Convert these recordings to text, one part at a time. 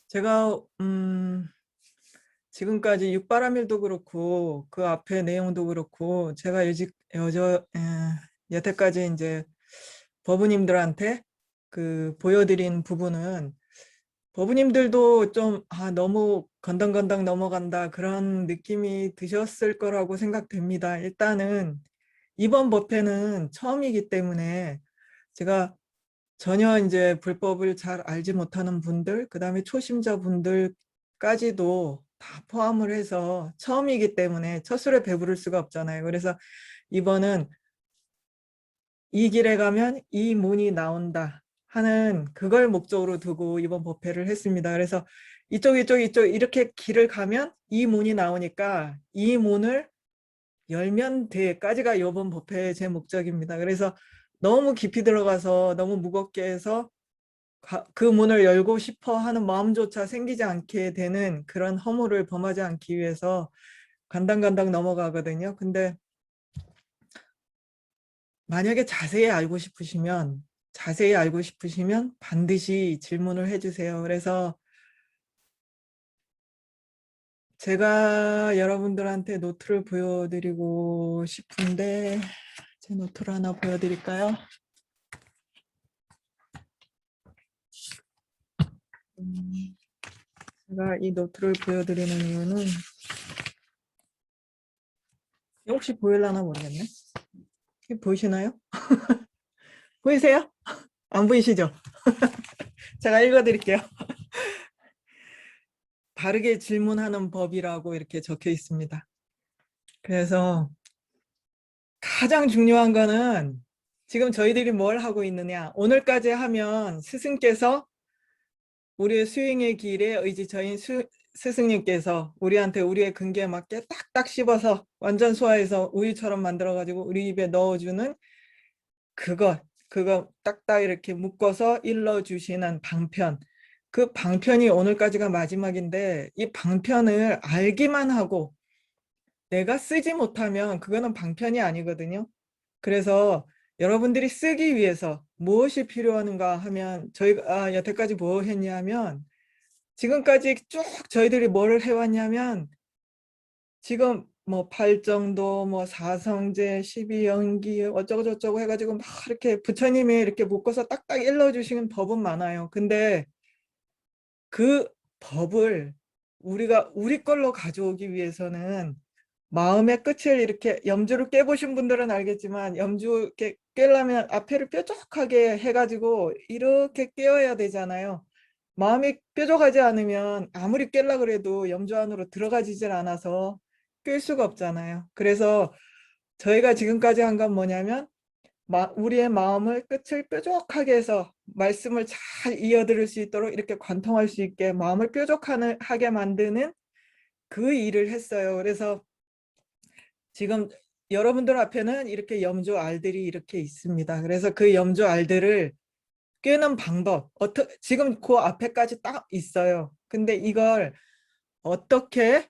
제가 지금까지 육바라밀도 그렇고 그 앞에 내용도 그렇고 제가 여태까지 이제 법우님들한테 그 보여드린 부분은 법우님들도 좀 너무 건덩건덩 넘어간다 그런 느낌이 드셨을 거라고 생각됩니다. 일단은 이번 법회는 처음이기 때문에 제가 전혀 이제 불법을 잘 알지 못하는 분들, 그 다음에 초심자분들까지도 다 포함을 해서 처음이기 때문에 첫 술에 배부를 수가 없잖아요. 그래서 이번은 이 길에 가면 이 문이 나온다 하는 그걸 목적으로 두고 이번 법회를 했습니다. 그래서 이쪽 이렇게 길을 가면 이 문이 나오니까 이 문을 열면 돼까지가 이번 법회의 제 목적입니다. 그래서 너무 깊이 들어가서 너무 무겁게 해서 그 문을 열고 싶어 하는 마음조차 생기지 않게 되는 그런 허물을 범하지 않기 위해서 간당간당 넘어가거든요. 근데 만약에 자세히 알고 싶으시면 반드시 질문을 해주세요. 그래서 제가 여러분들한테 노트를 보여드리고 싶은데 제 노트를 하나 보여드릴까요? 제가 이 노트를 보여드리는 이유는 혹시 보일라나 모르겠네. 보이시나요? 보이세요? 안 보이시죠? 제가 읽어드릴게요. 바르게 질문하는 법이라고 이렇게 적혀 있습니다. 그래서 가장 중요한 거는 지금 저희들이 뭘 하고 있느냐. 오늘까지 하면 스승께서 우리의 수행의 길에 의지처인 스승님께서 우리한테 우리의 근기에 맞게 딱딱 씹어서 완전 소화해서 우유처럼 만들어가지고 우리 입에 넣어주는 그거 딱딱 이렇게 묶어서 일러주시는 방편. 그 방편이 오늘까지가 마지막인데 이 방편을 알기만 하고 내가 쓰지 못하면 그거는 방편이 아니거든요. 그래서 여러분들이 쓰기 위해서 무엇이 필요한가 하면 저희가 여태까지 뭐 했냐면 지금까지 쭉 저희들이 뭐를 해왔냐면 지금 뭐 팔정도 뭐 사성제 12연기 어쩌고저쩌고 해가지고 막 이렇게 부처님이 이렇게 묶어서 딱딱 일러주시는 법은 많아요. 근데 그 법을 우리가 우리 걸로 가져오기 위해서는 마음의 끝을 이렇게 염주를 깨보신 분들은 알겠지만 염주 이렇게 깨려면 앞에를 뾰족하게 해가지고 이렇게 깨어야 되잖아요. 마음이 뾰족하지 않으면 아무리 깨려고 그래도 염주 안으로 들어가지질 않아서 깰 수가 없잖아요. 그래서 저희가 지금까지 한 건 뭐냐면 우리의 마음을 끝을 뾰족하게 해서 말씀을 잘 이어들을 수 있도록 이렇게 관통할 수 있게 마음을 뾰족하게 만드는 그 일을 했어요. 그래서 지금 여러분들 앞에는 이렇게 염주 알들이 이렇게 있습니다. 그래서 그 염주 알들을 꿰는 방법, 지금 그 앞에까지 딱 있어요. 근데 이걸 어떻게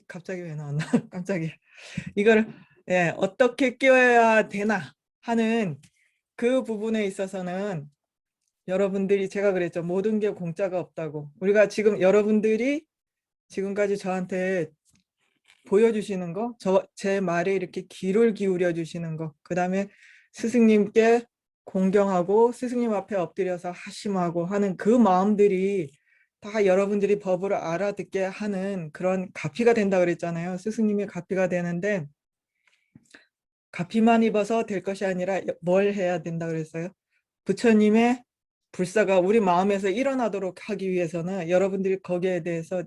갑자기 왜 나왔나? 깜짝이야. 이걸 어떻게 끼워야 되나 하는 그 부분에 있어서는 여러분들이 제가 그랬죠. 모든 게 공짜가 없다고. 우리가 지금 여러분들이 지금까지 저한테 보여주시는 거, 제 말에 이렇게 귀를 기울여 주시는 거, 그 다음에 스승님께 공경하고 스승님 앞에 엎드려서 하심하고 하는 그 마음들이 다 여러분들이 법을 알아듣게 하는 그런 가피가 된다 그랬잖아요. 스승님이 가피가 되는데 가피만 입어서 될 것이 아니라 뭘 해야 된다 그랬어요? 부처님의 불사가 우리 마음에서 일어나도록 하기 위해서는 여러분들이 거기에 대해서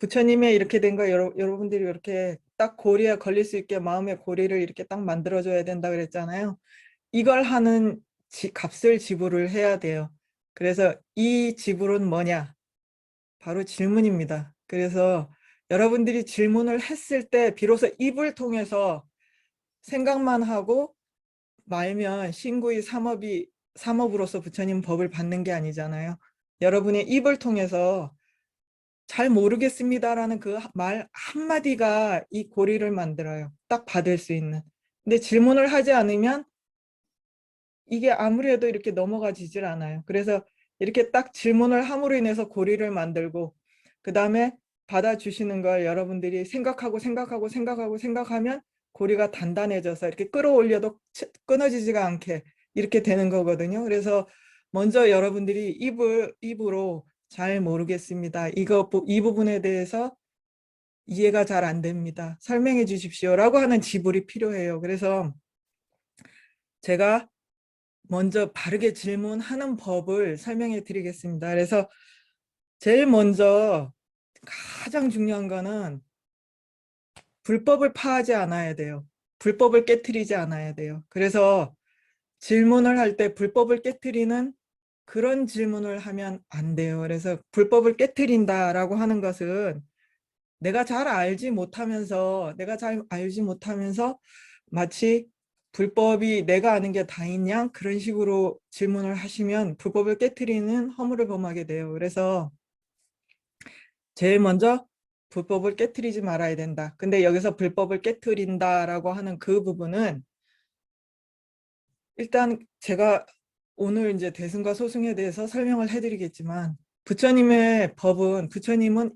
부처님의 이렇게 된 거 여러분들이 이렇게 딱 고리에 걸릴 수 있게 마음의 고리를 이렇게 딱 만들어줘야 된다 그랬잖아요. 이걸 하는 값을 지불을 해야 돼요. 그래서 이 지불은 뭐냐? 바로 질문입니다. 그래서 여러분들이 질문을 했을 때 비로소 입을 통해서 생각만 하고 말면 신구의 삼업으로서 부처님 법을 받는 게 아니잖아요. 여러분의 입을 통해서 잘 모르겠습니다라는 그 말 한마디가 이 고리를 만들어요. 딱 받을 수 있는. 근데 질문을 하지 않으면 이게 아무리 해도 이렇게 넘어가지질 않아요. 그래서 이렇게 딱 질문을 함으로 인해서 고리를 만들고 그 다음에 받아주시는 걸 여러분들이 생각하면 고리가 단단해져서 이렇게 끌어올려도 끊어지지가 않게 이렇게 되는 거거든요. 그래서 먼저 여러분들이 입으로 잘 모르겠습니다. 이 부분에 대해서 이해가 잘 안 됩니다. 설명해 주십시오라고 하는 지불이 필요해요. 그래서 제가 먼저 바르게 질문하는 법을 설명해 드리겠습니다. 그래서 제일 먼저 가장 중요한 거는 불법을 파하지 않아야 돼요. 불법을 깨트리지 않아야 돼요. 그래서 질문을 할 때 불법을 깨트리는 그런 질문을 하면 안 돼요. 그래서 불법을 깨트린다라고 하는 것은 내가 잘 알지 못하면서 마치 불법이 내가 아는 게 다인 양 그런 식으로 질문을 하시면 불법을 깨트리는 허물을 범하게 돼요. 그래서 제일 먼저 불법을 깨트리지 말아야 된다. 근데 여기서 불법을 깨트린다라고 하는 그 부분은 일단 제가 오늘 이제 대승과 소승에 대해서 설명을 해드리겠지만 부처님은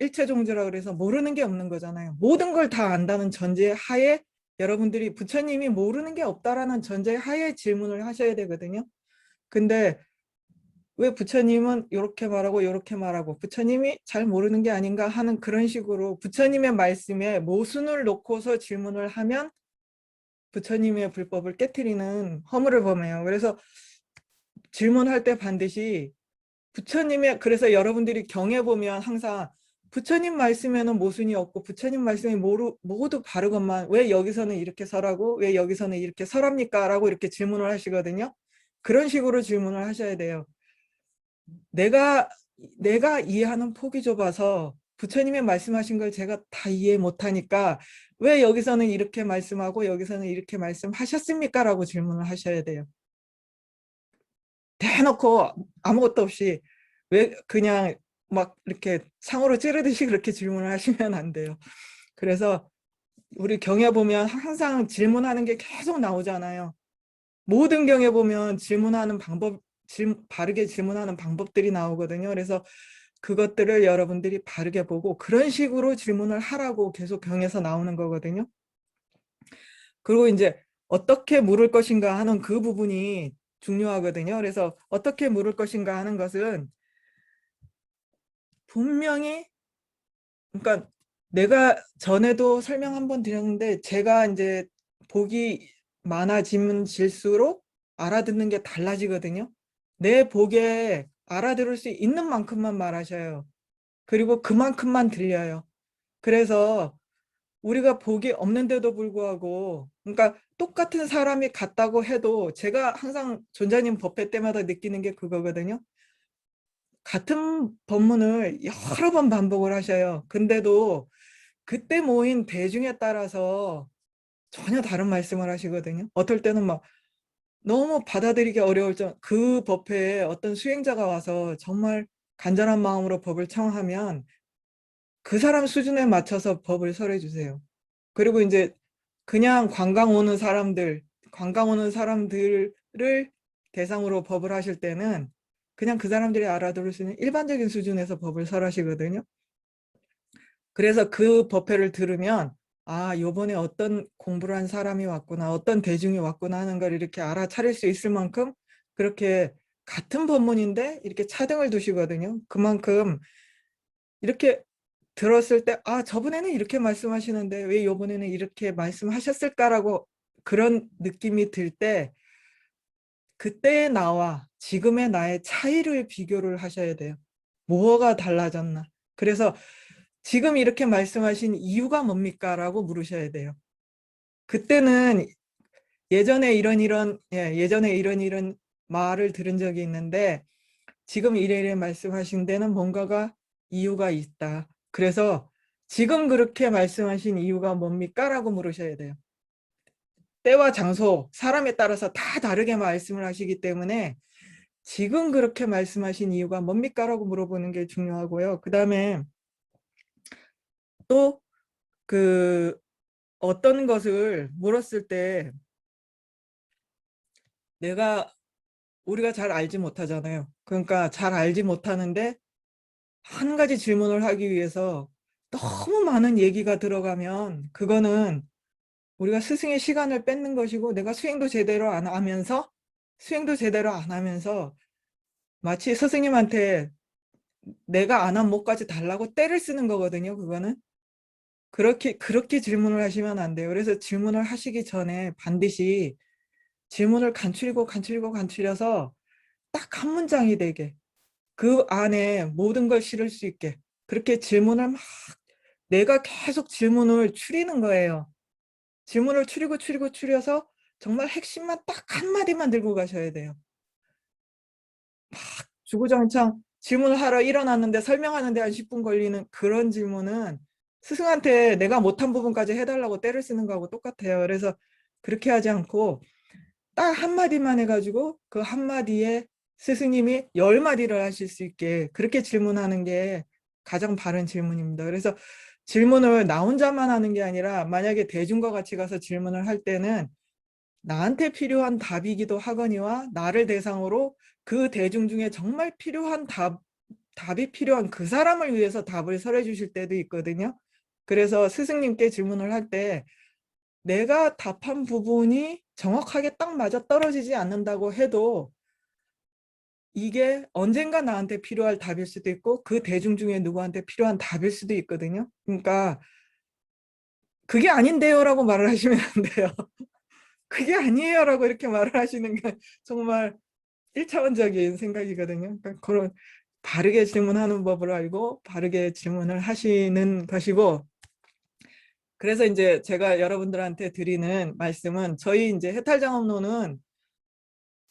일체종주라 그래서 모르는 게 없는 거잖아요. 모든 걸 다 안다는 전제 하에 여러분들이 부처님이 모르는 게 없다라는 전제 하에 질문을 하셔야 되거든요. 근데 왜 부처님은 이렇게 말하고 이렇게 말하고 부처님이 잘 모르는 게 아닌가 하는 그런 식으로 부처님의 말씀에 모순을 놓고서 질문을 하면 부처님의 불법을 깨트리는 허물을 범해요. 그래서 질문할 때 반드시 그래서 여러분들이 경에 보면 항상 부처님 말씀에는 모순이 없고 부처님 말씀이 모두 바르건만 왜 여기서는 이렇게 설하고 왜 여기서는 이렇게 설합니까? 라고 이렇게 질문을 하시거든요. 그런 식으로 질문을 하셔야 돼요. 내가 이해하는 폭이 좁아서 부처님의 말씀하신 걸 제가 다 이해 못하니까 왜 여기서는 이렇게 말씀하고 여기서는 이렇게 말씀하셨습니까? 라고 질문을 하셔야 돼요. 대놓고 아무것도 없이 왜 그냥 막 이렇게 상으로 찌르듯이 그렇게 질문을 하시면 안 돼요. 그래서 우리 경에 보면 항상 질문하는 게 계속 나오잖아요. 모든 경에 보면 바르게 질문하는 방법들이 나오거든요. 그래서 그것들을 여러분들이 바르게 보고 그런 식으로 질문을 하라고 계속 경에서 나오는 거거든요. 그리고 이제 어떻게 물을 것인가 하는 그 부분이 중요하거든요. 그래서 어떻게 물을 것인가 하는 것은 분명히 그러니까 내가 전에도 설명 한번 드렸는데 제가 이제 복이 많아질수록 알아듣는 게 달라지거든요. 내 복에 알아들을 수 있는 만큼만 말하셔요. 그리고 그만큼만 들려요. 그래서 우리가 복이 없는데도 불구하고 그러니까 똑같은 사람이 같다고 해도 제가 항상 존자님 법회 때마다 느끼는 게 그거거든요. 같은 법문을 여러 번 반복을 하셔요. 근데도 그때 모인 대중에 따라서 전혀 다른 말씀을 하시거든요. 어떨 때는 막 너무 받아들이기 어려울 그 법회에 어떤 수행자가 와서 정말 간절한 마음으로 법을 청하면 그 사람 수준에 맞춰서 법을 설해 주세요. 그리고 이제 그냥 관광 오는 사람들을 대상으로 법을 하실 때는 그냥 그 사람들이 알아들을 수 있는 일반적인 수준에서 법을 설하시거든요. 그래서 그 법회를 들으면 아, 요번에 어떤 공부를 한 사람이 왔구나, 어떤 대중이 왔구나 하는 걸 이렇게 알아차릴 수 있을 만큼 그렇게 같은 법문인데 이렇게 차등을 두시거든요. 그만큼 이렇게 들었을 때 아, 저번에는 이렇게 말씀하시는데 왜 요번에는 이렇게 말씀하셨을까라고 그런 느낌이 들 때 그때의 나와 지금의 나의 차이를 비교를 하셔야 돼요. 뭐가 달라졌나? 그래서 지금 이렇게 말씀하신 이유가 뭡니까? 라고 물으셔야 돼요. 그때는 예전에 이런 말을 들은 적이 있는데 지금 이래 말씀하신 데는 뭔가가 이유가 있다. 그래서 지금 그렇게 말씀하신 이유가 뭡니까? 라고 물으셔야 돼요. 때와 장소, 사람에 따라서 다 다르게 말씀을 하시기 때문에 지금 그렇게 말씀하신 이유가 뭡니까? 라고 물어보는 게 중요하고요. 그 다음에 또 그 어떤 것을 물었을 때 내가 우리가 잘 알지 못하잖아요. 그러니까 잘 알지 못하는데 한 가지 질문을 하기 위해서 너무 많은 얘기가 들어가면 그거는 우리가 스승의 시간을 뺏는 것이고 내가 수행도 제대로 안 하면서 마치 스승님한테 내가 안 한 못까지 달라고 떼를 쓰는 거거든요. 그거는 그렇게 질문을 하시면 안 돼요. 그래서 질문을 하시기 전에 반드시 질문을 간추려서 딱 한 문장이 되게 그 안에 모든 걸 실을 수 있게 그렇게 질문을 막 내가 계속 질문을 추리는 거예요. 질문을 추려서 정말 핵심만 딱 한마디만 들고 가셔야 돼요. 주구장창 질문을 하러 일어났는데 설명하는데 한 10분 걸리는 그런 질문은 스승한테 내가 못한 부분까지 해달라고 떼를 쓰는 거하고 똑같아요. 그래서 그렇게 하지 않고 딱 한마디만 해가지고 그 한마디에 스승님이 10마디를 하실 수 있게 그렇게 질문하는 게 가장 바른 질문입니다. 그래서 질문을 나 혼자만 하는 게 아니라 만약에 대중과 같이 가서 질문을 할 때는 나한테 필요한 답이기도 하거니와 나를 대상으로 그 대중 중에 정말 필요한 답이 필요한 그 사람을 위해서 답을 설해 주실 때도 있거든요. 그래서 스승님께 질문을 할 때 내가 답한 부분이 정확하게 딱 맞아 떨어지지 않는다고 해도 이게 언젠가 나한테 필요할 답일 수도 있고 그 대중 중에 누구한테 필요한 답일 수도 있거든요. 그러니까 그게 아닌데요라고 말을 하시면 안 돼요. 그게 아니에요라고 이렇게 말을 하시는 게 정말 1차원적인 생각이거든요. 그러니까 그런 바르게 질문하는 법을 알고 바르게 질문을 하시는 것이고 그래서 이제 제가 여러분들한테 드리는 말씀은 저희 이제 해탈장업로는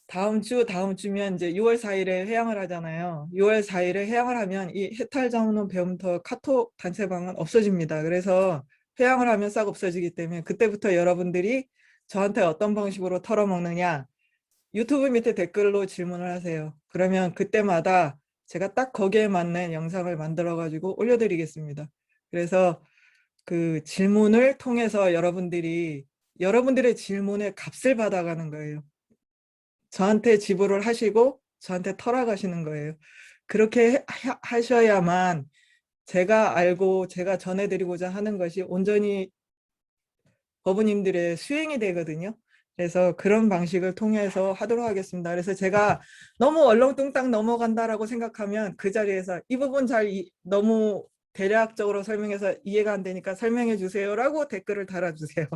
다음 주면 이제 6월 4일에 회항을 하잖아요. 6월 4일에 회항을 하면 이 해탈장업론 배움터 카톡 단체방은 없어집니다. 그래서 회항을 하면 싹 없어지기 때문에 그때부터 여러분들이 저한테 어떤 방식으로 털어먹느냐 유튜브 밑에 댓글로 질문을 하세요. 그러면 그때마다 제가 딱 거기에 맞는 영상을 만들어 가지고 올려드리겠습니다. 그래서 그 질문을 통해서 여러분들의 질문에 값을 받아가는 거예요. 저한테 지불을 하시고 저한테 털어가시는 거예요. 그렇게 하셔야만 제가 알고 제가 전해드리고자 하는 것이 온전히 법우님들의 수행이 되거든요. 그래서 그런 방식을 통해서 하도록 하겠습니다. 그래서 제가 너무 얼렁뚱땅 넘어간다라고 생각하면 그 자리에서 이 부분 너무 대략적으로 설명해서 이해가 안 되니까 설명해 주세요라고 댓글을 달아주세요.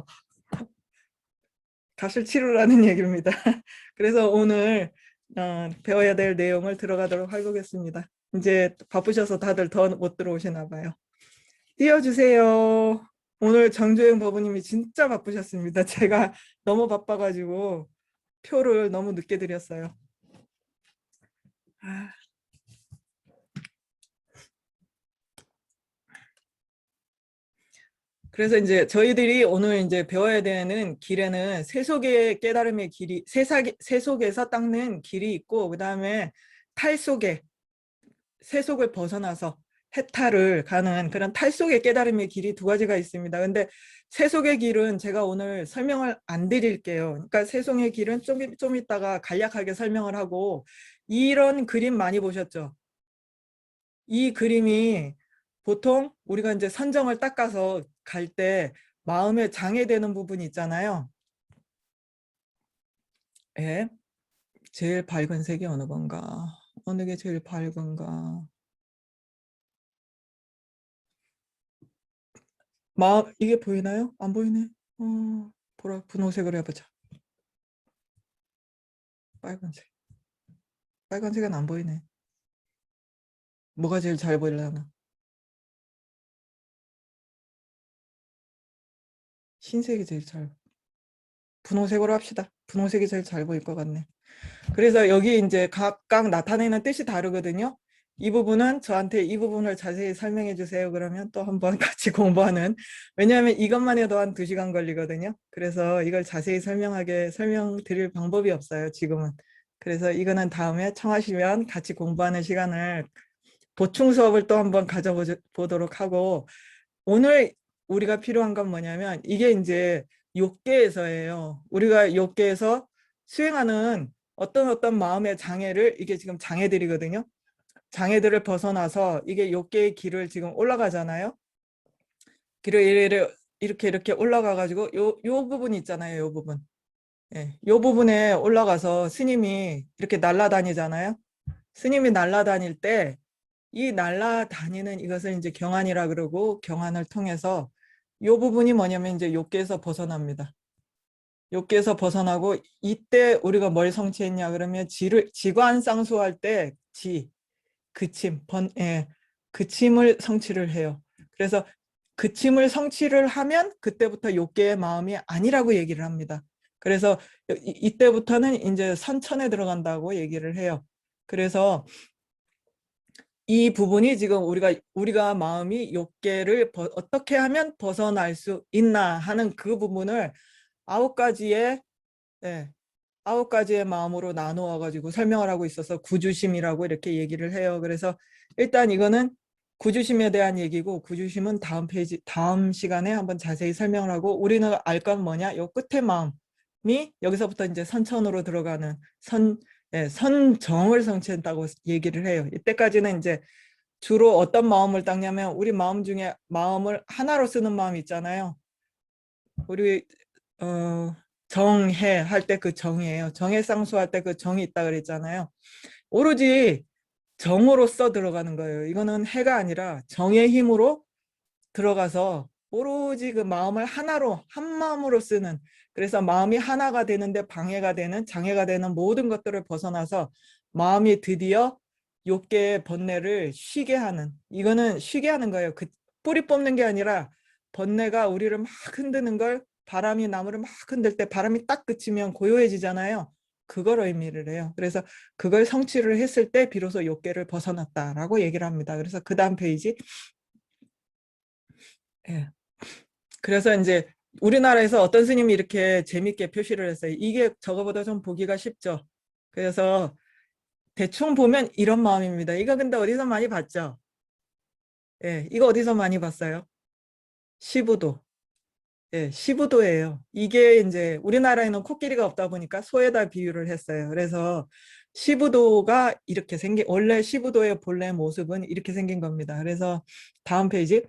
값을 치르라는 얘기입니다. 그래서 오늘 배워야 될 내용을 들어가도록 하겠습니다. 이제 바쁘셔서 다들 더 못 들어오시나 봐요. 띄워주세요. 오늘 정조영 법우님이 진짜 바쁘셨습니다. 제가 너무 바빠가지고 표를 너무 늦게 드렸어요. 그래서 이제 저희들이 오늘 이제 배워야 되는 길에는 세속의 깨달음의 길이, 세속에서 닦는 길이 있고, 그 다음에 탈속에, 세속을 벗어나서 해탈을 가는 그런 탈속의 깨달음의 길이 두 가지가 있습니다. 근데 세속의 길은 제가 오늘 설명을 안 드릴게요. 그러니까 세속의 길은 좀 이따가 간략하게 설명을 하고 이런 그림 많이 보셨죠? 이 그림이 보통 우리가 이제 선정을 닦아서 갈 때 마음에 장애되는 부분이 있잖아요. 예. 제일 밝은 색이 어느 건가? 어느 게 제일 밝은가? 이게 보이나요? 안 보이네. 분홍색으로 해보자. 빨간색. 빨간색은 안 보이네. 뭐가 제일 잘 보이려나? 흰색이 제일 잘. 분홍색으로 합시다. 분홍색이 제일 잘 보일 것 같네. 그래서 여기 이제 각각 나타내는 뜻이 다르거든요. 이 부분은 저한테 이 부분을 자세히 설명해 주세요. 그러면 또 한번 같이 공부하는. 왜냐하면 이것만 해도 한 2시간 걸리거든요. 그래서 이걸 자세히 설명드릴 방법이 없어요. 지금은. 그래서 이거는 다음에 청하시면 같이 공부하는 시간을 보충 수업을 또 한번 가져보도록 하고 오늘 우리가 필요한 건 뭐냐면 이게 이제 욕계에서예요. 우리가 욕계에서 수행하는 어떤 마음의 장애를, 이게 지금 장애들이거든요. 장애들을 벗어나서 이게 욕계의 길을 지금 올라가잖아요. 길을 이렇게 올라가 가지고 요 부분 있잖아요. 요 부분. 예, 요 부분에 올라가서 스님이 이렇게 날아다니잖아요. 스님이 날아다닐 때 이 날아다니는 이것을 이제 경안이라 그러고, 경안을 통해서 요 부분이 뭐냐면 이제 욕계에서 벗어납니다. 욕계에서 벗어나고, 이때 우리가 뭘 성취했냐 그러면 지관상수할 때 그침을 성취를 해요. 그래서 그침을 성취를 하면 그때부터 욕계의 마음이 아니라고 얘기를 합니다. 그래서 이때부터는 이제 선천에 들어간다고 얘기를 해요. 그래서 이 부분이 지금 우리가 마음이 욕계를 어떻게 하면 벗어날 수 있나 하는 그 부분을 아홉 가지의 예, 아홉 가지의 마음으로 나누어 가지고 설명을 하고 있어서 구주심이라고 이렇게 얘기를 해요. 그래서 일단 이거는 구주심에 대한 얘기고, 구주심은 다음 시간에 한번 자세히 설명을 하고, 우리는 알 건 뭐냐? 요 끝에 마음이 여기서부터 이제 선천으로 들어가는 선정을 성취했다고 얘기를 해요. 이때까지는 이제 주로 어떤 마음을 닦냐면, 우리 마음 중에 마음을 하나로 쓰는 마음 있잖아요. 우리 정해 할 때 그 정이에요. 정해상수 할 때 그 정이 있다 그랬잖아요. 오로지 정으로써 들어가는 거예요. 이거는 해가 아니라 정의 힘으로 들어가서 오로지 그 마음을 하나로, 한 마음으로 쓰는, 그래서 마음이 하나가 되는데 방해가 되는, 장애가 되는 모든 것들을 벗어나서 마음이 드디어 욕계의 번뇌를 쉬게 하는, 이거는 쉬게 하는 거예요. 그 뿌리 뽑는 게 아니라, 번뇌가 우리를 막 흔드는 걸, 바람이 나무를 막 흔들 때 바람이 딱 그치면 고요해지잖아요. 그걸 의미를 해요. 그래서 그걸 성취를 했을 때 비로소 욕계를 벗어났다라고 얘기를 합니다. 그래서 그 다음 페이지. 예. 그래서 이제 우리나라에서 어떤 스님이 이렇게 재밌게 표시를 했어요. 이게 저거보다 좀 보기가 쉽죠. 그래서 대충 보면 이런 마음입니다. 이거 근데 어디서 많이 봤죠? 예, 이거 어디서 많이 봤어요? 시부도. 예, 시부도예요. 이게 이제 우리나라에는 코끼리가 없다 보니까 소에다 비유를 했어요. 그래서 시부도가 이렇게 원래 시부도의 본래 모습은 이렇게 생긴 겁니다. 그래서 다음 페이지.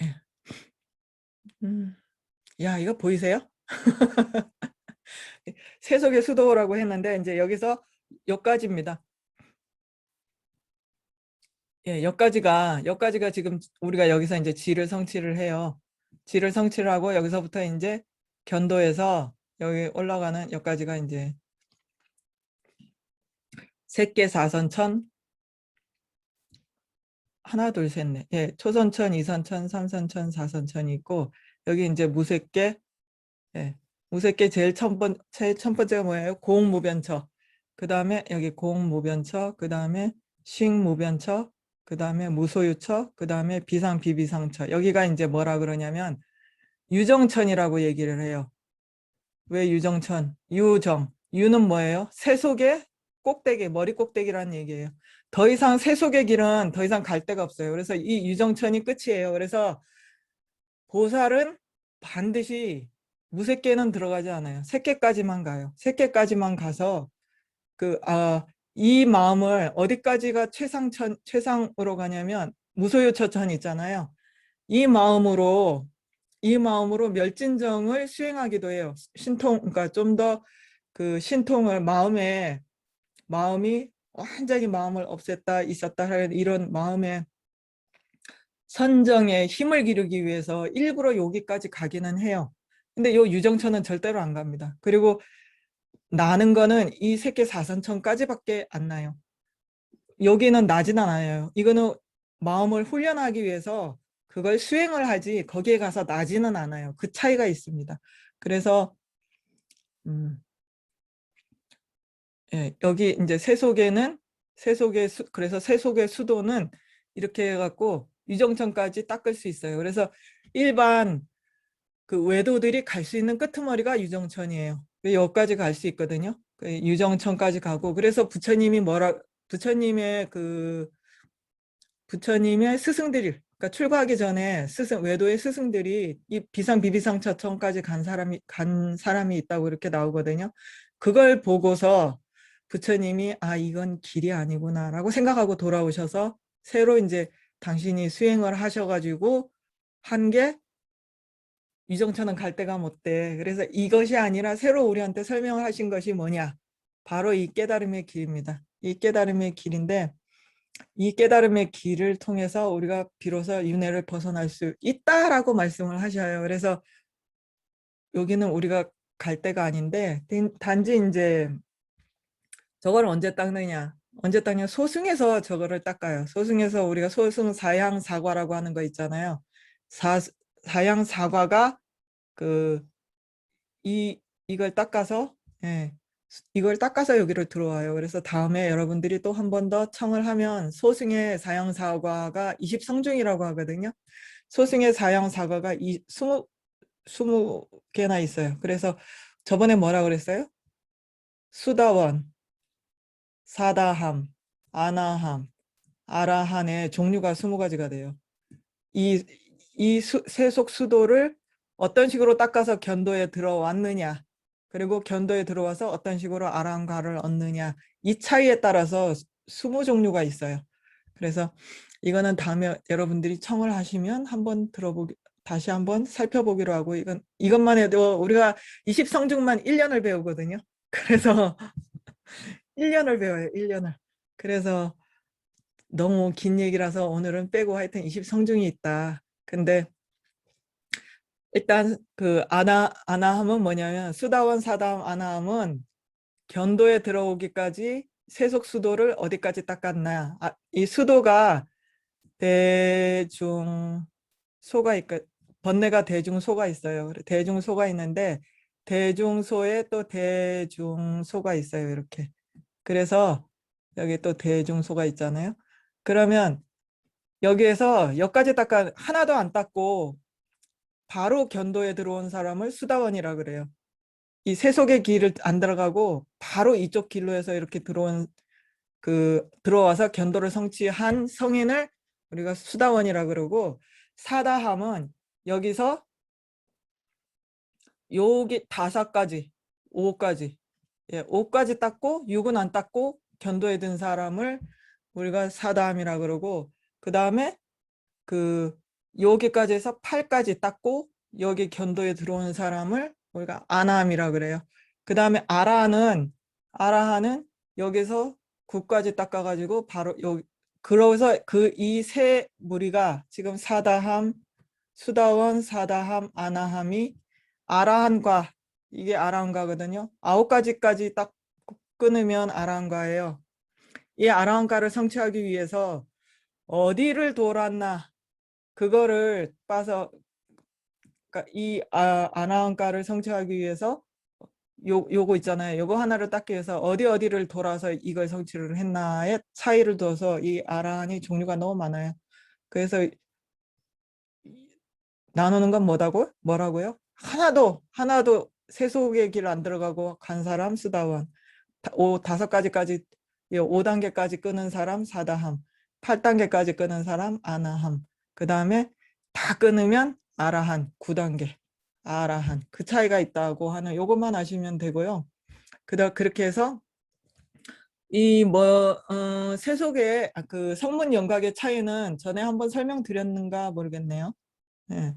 예. 야, 이거 보이세요? 세속의 수도라고 했는데 이제 여기서 여기까지입니다. 예, 여기까지가 지금 우리가 여기서 이제 지를 성취를 해요. 지를 성취를 하고 여기서부터 이제 견도에서 여기 올라가는 여기까지가 이제 색계 사선천, 하나 둘 셋 넷. 예, 초선천, 이선천, 삼선천, 사선천이 있고, 여기 이제 무색계. 예, 무색계 제일 첫 번째가 뭐예요? 공무변처. 그 다음에 여기 공무변처, 그 다음에 식무변처, 그 다음에 무소유처, 그 다음에 비상비비상처. 여기가 이제 뭐라 그러냐면 유정천이라고 얘기를 해요. 왜 유정천? 유는 뭐예요? 세속의 꼭대기, 머리 꼭대기라는 얘기예요. 더 이상 세속의 길은 더 이상 갈 데가 없어요. 그래서 이 유정천이 끝이에요. 그래서 보살은 반드시 무색계는 들어가지 않아요. 색계까지만 가요. 색계까지만 가서 이 마음을 어디까지가 최상으로 가냐면 무소유처천 있잖아요. 이 마음으로 멸진정을 수행하기도 해요. 그러니까 좀 더 그 신통을 마음이 완전히 마음을 없앴다 있었다 하는 이런 마음의 선정에 힘을 기르기 위해서 일부러 여기까지 가기는 해요. 근데 요 유정천은 절대로 안 갑니다. 그리고 나는 거는 이 세계 사선천까지밖에 안 나요. 여기는 나진 않아요. 이거는 마음을 훈련하기 위해서 그걸 수행을 하지 거기에 가서 나지는 않아요. 그 차이가 있습니다. 그래서 예, 여기 이제 그래서 세속의 수도는 이렇게 해갖고 유정천까지 닦을 수 있어요. 그래서 일반 그 외도들이 갈 수 있는 끄트머리가 유정천이에요. 여기까지 갈 수 있거든요. 유정천까지 가고, 그래서 부처님의 스승들이 그러니까 출가하기 전에 외도의 스승들이 이 비상비비상처청까지 간 사람이 있다고 이렇게 나오거든요. 그걸 보고서 부처님이 아 이건 길이 아니구나라고 생각하고 돌아오셔서 새로 이제 당신이 수행을 하셔가지고 한 게 유정처는 갈 데가 못 돼. 그래서 이것이 아니라 새로 우리한테 설명을 하신 것이 뭐냐? 바로 이 깨달음의 길입니다. 이 깨달음의 길인데 이 깨달음의 길을 통해서 우리가 비로소 윤회를 벗어날 수 있다라고 말씀을 하셔요. 그래서 여기는 우리가 갈 데가 아닌데 단지 이제 저걸 언제 닦느냐? 언제 닦냐? 소승에서 저거를 닦아요. 소승에서 우리가 소승 사양 사과라고 하는 거 있잖아요. 사양 사과가 그 이걸 닦아서 예, 이걸 닦아서 여기로 들어와요. 그래서 다음에 여러분들이 또 한 번 더 청을 하면 소승의 사양사과가 20성중이라고 하거든요. 소승의 사양사과가 20개나 있어요. 그래서 저번에 뭐라 그랬어요? 수다원, 사다함, 아나함, 아라한의 종류가 20가지가 돼요. 이 세속 수도를 어떤 식으로 닦아서 견도에 들어왔느냐, 그리고 견도에 들어와서 어떤 식으로 아랑가를 얻느냐, 이 차이에 따라서 20종류가 있어요. 그래서 이거는 다음에 여러분들이 청을 하시면 한번 다시 한번 살펴보기로 하고, 이것만 해도 우리가 20성중만 1년을 배우거든요. 그래서 1년을 배워요, 1년을. 그래서 너무 긴 얘기라서 오늘은 빼고 하여튼 20성중이 있다. 근데 일단 그 아나함은 뭐냐면 수다원 사다함 아나함은 견도에 들어오기까지 세속 수도를 어디까지 닦았나. 이 수도가 대중소가 있고 번뇌가 대중소가 있어요. 대중소가 있는데 대중소에 또 대중소가 있어요. 이렇게. 그래서 여기 또 대중소가 있잖아요. 그러면 여기에서 여기까지 닦아 하나도 안 닦고 바로 견도에 들어온 사람을 수다원이라 그래요. 이 세속의 길을 안 들어가고 바로 이쪽 길로 해서 이렇게 들어와서 견도를 성취한 성인을 우리가 수다원이라 그러고, 사다함은 여기서 여기 5가지, 5가지, 예, 5가지 닦고 6은 안 닦고 견도에 든 사람을 우리가 사다함이라 그러고, 그 다음에 여기까지 해서 8까지 닦고 여기 견도에 들어온 사람을 우리가 아나함이라 그래요. 그 다음에 아라한은 여기서 9까지 닦아가지고 바로 여기, 그러고서 이 세 무리가 지금 사다함, 수다원, 사다함, 아나함이 아라한과, 이게 아라한과거든요. 9가지까지 딱 끊으면 아라한과예요. 이 아라한과를 성취하기 위해서 어디를 돌았나, 그거를 봐서, 그러니까 이 아나한가를 성취하기 위해서 요거 있잖아요. 요거 하나를 닦기 위해서 어디를 돌아서 이걸 성취를 했나의 차이를 둬서 이 아라한이 종류가 너무 많아요. 그래서 나누는 건 뭐라고요? 하나도 세속의 길 안 들어가고 간 사람 수다원, 5가지까지 5단계까지 끄는 사람 사다함, 8단계까지 끄는 사람 아나함, 그 다음에 다 끊으면 아라한 9단계 아라한, 그 차이가 있다고 하는 요것만 아시면 되고요. 그렇게 해서 세속의 그 성문 영각의 차이는 전에 한번 설명드렸는가 모르겠네요. 네.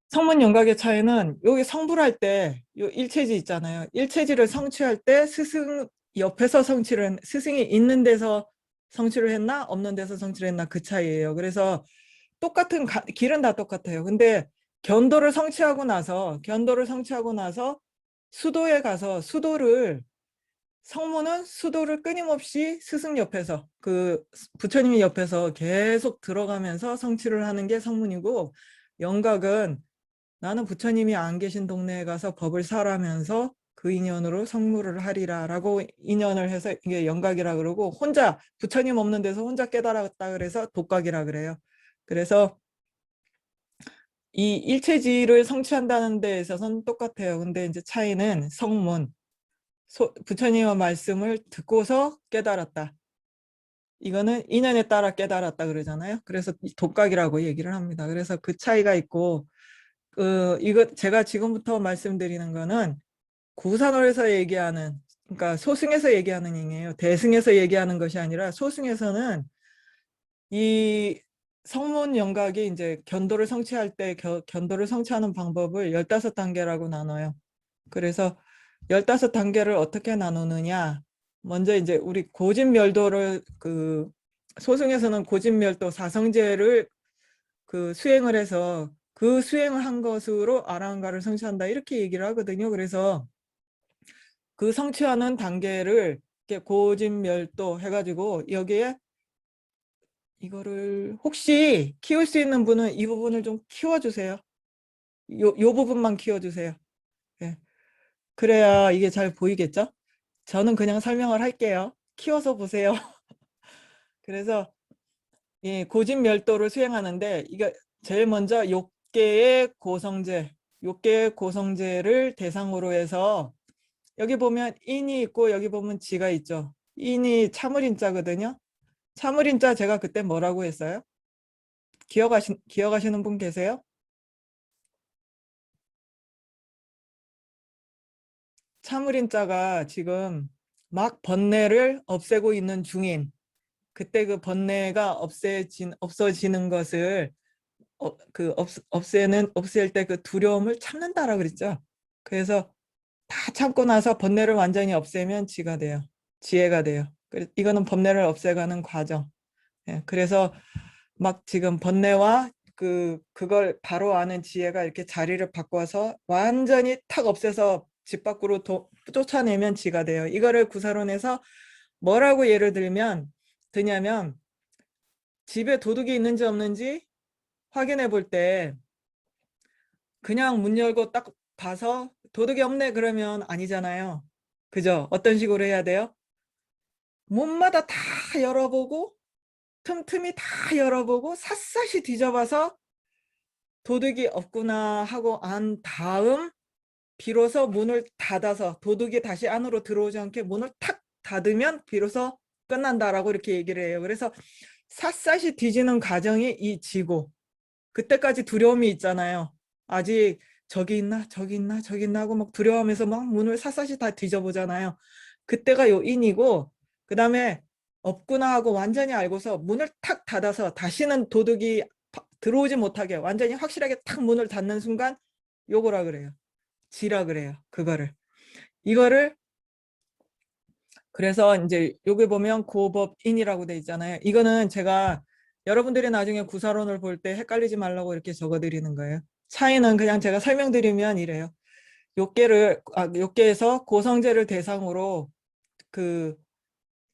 성문 영각의 차이는 여기 성불할 때 요 일체지 있잖아요. 일체지를 성취할 때 스승 옆에서 스승이 있는 데서 성취를 했나 없는 데서 성취를 했나, 그 차이예요. 그래서 길은 다 똑같아요. 근데 견도를 성취하고 나서 수도에 가서 성문은 수도를 끊임없이 스승 옆에서 부처님이 옆에서 계속 들어가면서 성취를 하는 게 성문이고, 영각은 나는 부처님이 안 계신 동네에 가서 법을 설하면서 그 인연으로 성무를 하리라 라고 인연을 해서 이게 영각이라 그러고, 부처님 없는 데서 혼자 깨달았다 그래서 독각이라 그래요. 그래서 이 일체지를 성취한다는 데 있어서는 똑같아요. 근데 이제 차이는 부처님의 말씀을 듣고서 깨달았다. 이거는 인연에 따라 깨달았다 그러잖아요. 그래서 독각이라고 얘기를 합니다. 그래서 그 차이가 있고, 이거 제가 지금부터 말씀드리는 거는 구산월에서 얘기하는, 그러니까 소승에서 얘기하는 얘기예요. 대승에서 얘기하는 것이 아니라 소승에서는 이 성문 영각이 이제 견도를 성취할 때 견도를 성취하는 방법을 15단계라고 나눠요. 그래서 15단계를 어떻게 나누느냐? 먼저 이제 우리 고진멸도를 소승에서는 고진멸도 사성제를 수행을 해서 그 수행을 한 것으로 아라한가를 성취한다 이렇게 얘기를 하거든요. 그래서 그 성취하는 단계를 이렇게 고진멸도 해가지고 여기에 이거를 혹시 키울 수 있는 분은 이 부분을 좀 키워주세요. 요 부분만 키워주세요. 예. 그래야 이게 잘 보이겠죠? 저는 그냥 설명을 할게요. 키워서 보세요. 그래서 이 고진멸도를 수행하는데 이게 제일 먼저 욕계의 고성제를 대상으로 해서 여기 보면 인이 있고 여기 보면 지가 있죠. 인이 참을인자거든요. 참을인자 제가 그때 뭐라고 했어요? 기억하시는 분 계세요? 참을인자가 지금 막 번뇌를 없애고 있는 중인 그때 그 번뇌가 없어지는 것을 없앨 때 그 두려움을 참는다라 그랬죠. 그래서 다 참고 나서 번뇌를 완전히 없애면 지가 돼요. 지혜가 돼요. 이거는 번뇌를 없애가는 과정. 예, 그래서 막 지금 번뇌와 그걸 바로 아는 지혜가 이렇게 자리를 바꿔서 완전히 탁 없애서 집 밖으로 쫓아내면 지가 돼요. 이거를 구사론에서 뭐라고 예를 드냐면 집에 도둑이 있는지 없는지 확인해 볼 때 그냥 문 열고 딱 봐서 도둑이 없네 그러면 아니잖아요. 그죠? 어떤 식으로 해야 돼요? 문마다 다 열어보고 틈틈이 다 열어보고 샅샅이 뒤져봐서 도둑이 없구나 하고 안 다음 비로소 문을 닫아서 도둑이 다시 안으로 들어오지 않게 문을 탁 닫으면 비로소 끝난다라고 이렇게 얘기를 해요. 그래서 샅샅이 뒤지는 과정이 이 지고 그때까지 두려움이 있잖아요. 아직 저기 있나 저기 있나 저기 있나 하고 막 두려워하면서 막 문을 샅샅이 다 뒤져보잖아요. 그때가 요 인이고 그 다음에 없구나 하고 완전히 알고서 문을 탁 닫아서 다시는 도둑이 들어오지 못하게 완전히 확실하게 탁 문을 닫는 순간 요거라 그래요. 지라 그래요. 이거를 그래서 이제 여기 보면 고법인이라고 돼 있잖아요. 이거는 제가 여러분들이 나중에 구사론을 볼 때 헷갈리지 말라고 이렇게 적어드리는 거예요. 차이는 그냥 제가 설명드리면 이래요. 욕계에서 고성제를 대상으로 그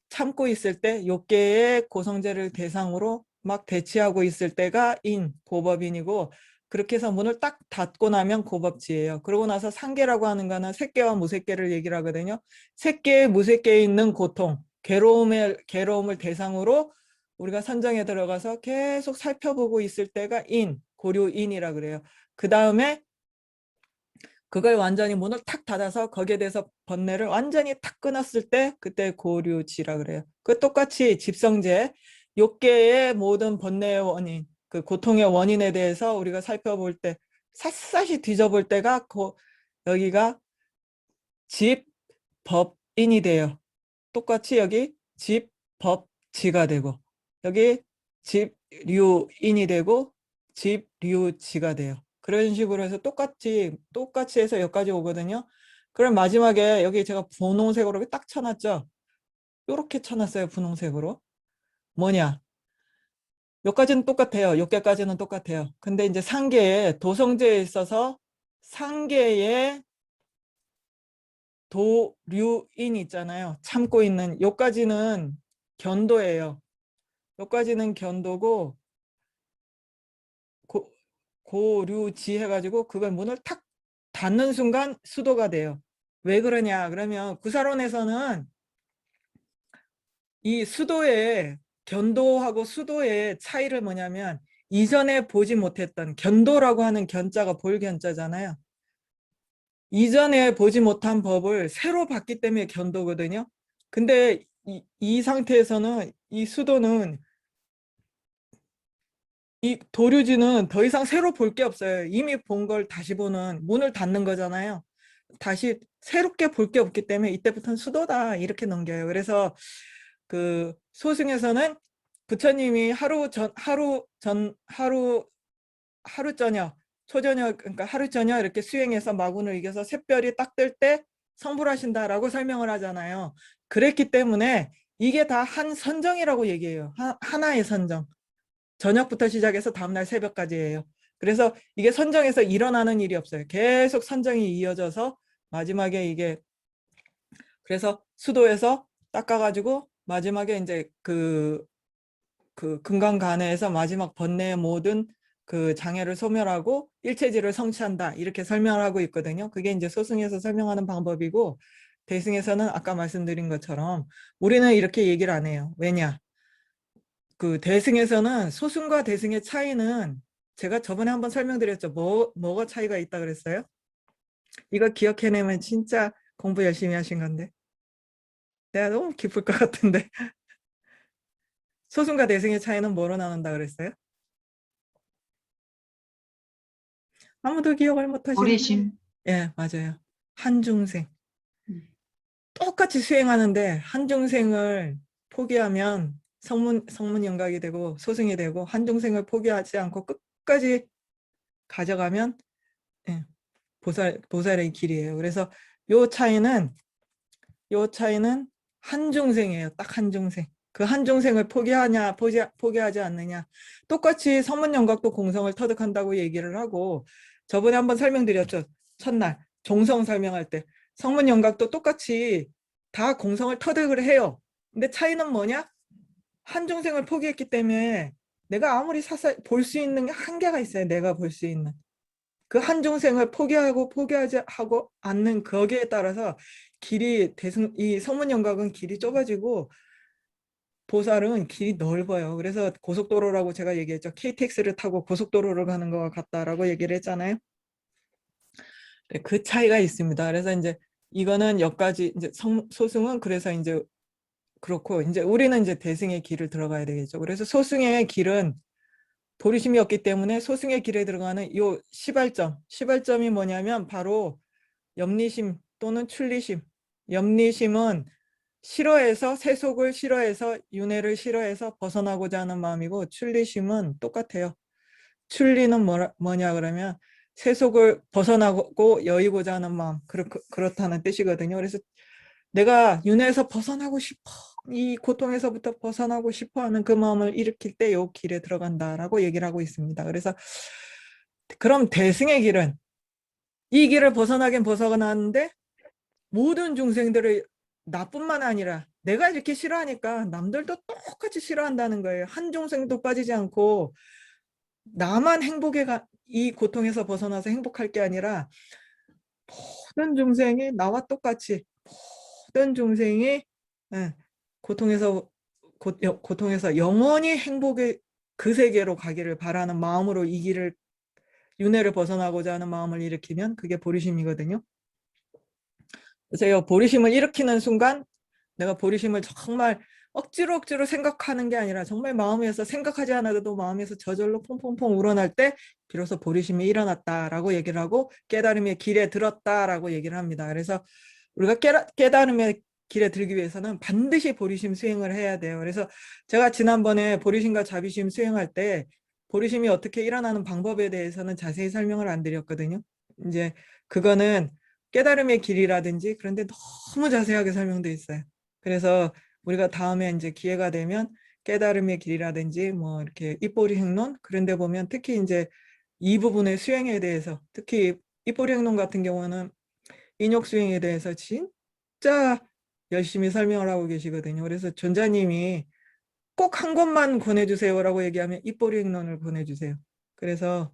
참고 있을 때 욕계의 고성제를 대상으로 막 대치하고 있을 때가 고법인이고 그렇게 해서 문을 딱 닫고 나면 고법지예요. 그러고 나서 상계라고 하는 거는 색계와 무색계를 얘기를 하거든요. 색계, 무색계에 있는 고통, 괴로움을 대상으로 우리가 선정에 들어가서 계속 살펴보고 있을 때가 고류인이라 그래요. 그 다음에 그걸 완전히 문을 탁 닫아서 거기에 대해서 번뇌를 완전히 탁 끊었을 때 그때 고류지라 그래요. 그 똑같이 집성제, 욕계의 모든 번뇌의 원인, 그 고통의 원인에 대해서 우리가 살펴볼 때 샅샅이 뒤져볼 때가 여기가 집법인이 돼요. 똑같이 여기 집법지가 되고 여기 집류인이 되고 집류지가 돼요. 그런 식으로 해서 똑같이 해서 여기까지 오거든요. 그럼 마지막에 여기 제가 분홍색으로 딱 쳐놨죠. 이렇게 쳐놨어요. 분홍색으로. 뭐냐? 여기까지는 똑같아요. 여기까지는 똑같아요. 근데 이제 상계에 도성제에 있어서 상계에 도류인 있잖아요. 참고 있는 여기까지는 견도예요. 여기까지는 견도고 고류지 해가지고 그걸 문을 탁 닫는 순간 수도가 돼요. 왜 그러냐 그러면 구사론에서는 이 수도의 견도하고 수도의 차이를 뭐냐면 이전에 보지 못했던 견도라고 하는 견자가 볼 견자잖아요. 이전에 보지 못한 법을 새로 봤기 때문에 견도거든요. 근데 이 상태에서는 이 수도는 이 도류지는 더 이상 새로 볼 게 없어요. 이미 본 걸 다시 보는 문을 닫는 거잖아요. 다시 새롭게 볼 게 없기 때문에 이때부터는 수도다 이렇게 넘겨요. 그래서 그 소승에서는 부처님이 하루 저녁 초저녁 그러니까 하루 저녁 이렇게 수행해서 마군을 이겨서 샛별이 딱 뜰 때 성불하신다라고 설명을 하잖아요. 그랬기 때문에 이게 다 한 선정이라고 얘기해요. 하나의 선정. 저녁부터 시작해서 다음날 새벽까지예요. 그래서 이게 선정에서 일어나는 일이 없어요. 계속 선정이 이어져서 마지막에 이게 그래서 수도에서 닦아가지고 마지막에 이제 그 금강간에서 마지막 번뇌의 모든 그 장애를 소멸하고 일체지를 성취한다 이렇게 설명을 하고 있거든요. 그게 이제 소승에서 설명하는 방법이고 대승에서는 아까 말씀드린 것처럼 우리는 이렇게 얘기를 안 해요. 왜냐? 그 대승에서는 소승과 대승의 차이는 제가 저번에 한번 설명드렸죠. 뭐가 차이가 있다 그랬어요? 이거 기억해내면 진짜 공부 열심히 하신 건데. 내가 너무 기쁠 것 같은데. 소승과 대승의 차이는 뭐로 나눈다 그랬어요? 아무도 기억을 못 하시는. 보리심. 예, 맞아요. 한중생. 음. 똑같이 수행하는데 한중생을 포기하면 성문영각이 되고 소승이 되고 한중생을 포기하지 않고 끝까지 가져가면 예, 보살의 길이에요. 그래서 요 차이는 한중생이에요. 딱 한중생. 그 한중생을 포기하지 않느냐. 똑같이 성문영각도 공성을 터득한다고 얘기를 하고 저번에 한번 설명드렸죠. 첫날 종성 설명할 때 성문영각도 똑같이 다 공성을 터득을 해요. 근데 차이는 뭐냐? 한중생을 포기했기 때문에 내가 아무리 볼 수 있는 게 한계가 있어요. 내가 볼 수 있는. 그 한중생을 포기하지 하고 않는 거기에 따라서 이 성문영각은 길이 좁아지고 보살은 길이 넓어요. 그래서 고속도로라고 제가 얘기했죠. KTX를 타고 고속도로를 가는 것 같다라고 얘기를 했잖아요. 네, 그 차이가 있습니다. 그래서 이제 이거는 여기까지 이제 소승은 그래서 이제 그렇고 이제 우리는 이제 대승의 길을 들어가야 되겠죠. 그래서 소승의 길은 도리심이 없기 때문에 소승의 길에 들어가는 요 시발점이 뭐냐면 바로 염리심 또는 출리심. 염리심은 싫어해서 세속을 싫어해서 윤회를 싫어해서 벗어나고자 하는 마음이고 출리심은 똑같아요. 출리는 뭐냐 그러면 세속을 벗어나고 여의고자 하는 마음 그렇다는 뜻이거든요. 그래서 내가 윤회에서 벗어나고 싶어 이 고통에서부터 벗어나고 싶어 하는 그 마음을 일으킬 때 요 길에 들어간다라고 얘기를 하고 있습니다. 그래서 그럼 대승의 길은 이 길을 벗어나긴 벗어나는데 모든 중생들을 나뿐만 아니라 내가 이렇게 싫어하니까 남들도 똑같이 싫어한다는 거예요. 한 중생도 빠지지 않고 나만 이 고통에서 벗어나서 행복할 게 아니라 모든 중생이 나와 똑같이 모든 중생이 예, 고통에서 고통에서 영원히 행복의 그 세계로 가기를 바라는 마음으로 이 길을 윤회를 벗어나고자 하는 마음을 일으키면 그게 보리심이거든요. 그래서 보리심을 일으키는 순간 내가 보리심을 정말 억지로 생각하는 게 아니라 정말 마음에서 생각하지 않아도 마음에서 저절로 퐁퐁퐁 우러날 때 비로소 보리심이 일어났다라고 얘기를 하고 깨달음의 길에 들었다라고 얘기를 합니다. 그래서 우리가 깨달음의 길에 들기 위해서는 반드시 보리심 수행을 해야 돼요. 그래서 제가 지난번에 보리심과 자비심 수행할 때 보리심이 어떻게 일어나는 방법에 대해서는 자세히 설명을 안 드렸거든요. 이제 그거는 깨달음의 길이라든지 그런데 너무 자세하게 설명돼 있어요. 그래서 우리가 다음에 이제 기회가 되면 깨달음의 길이라든지 뭐 이렇게 입보리 행론 그런 데 보면 특히 이제 이 부분의 수행에 대해서 특히 입보리 행론 같은 경우는 인욕 수행에 대해서 진짜 열심히 설명을 하고 계시거든요. 그래서 존자님이 꼭 한 권만 권해주세요라고 얘기하면 입보리 행론을 권해주세요. 그래서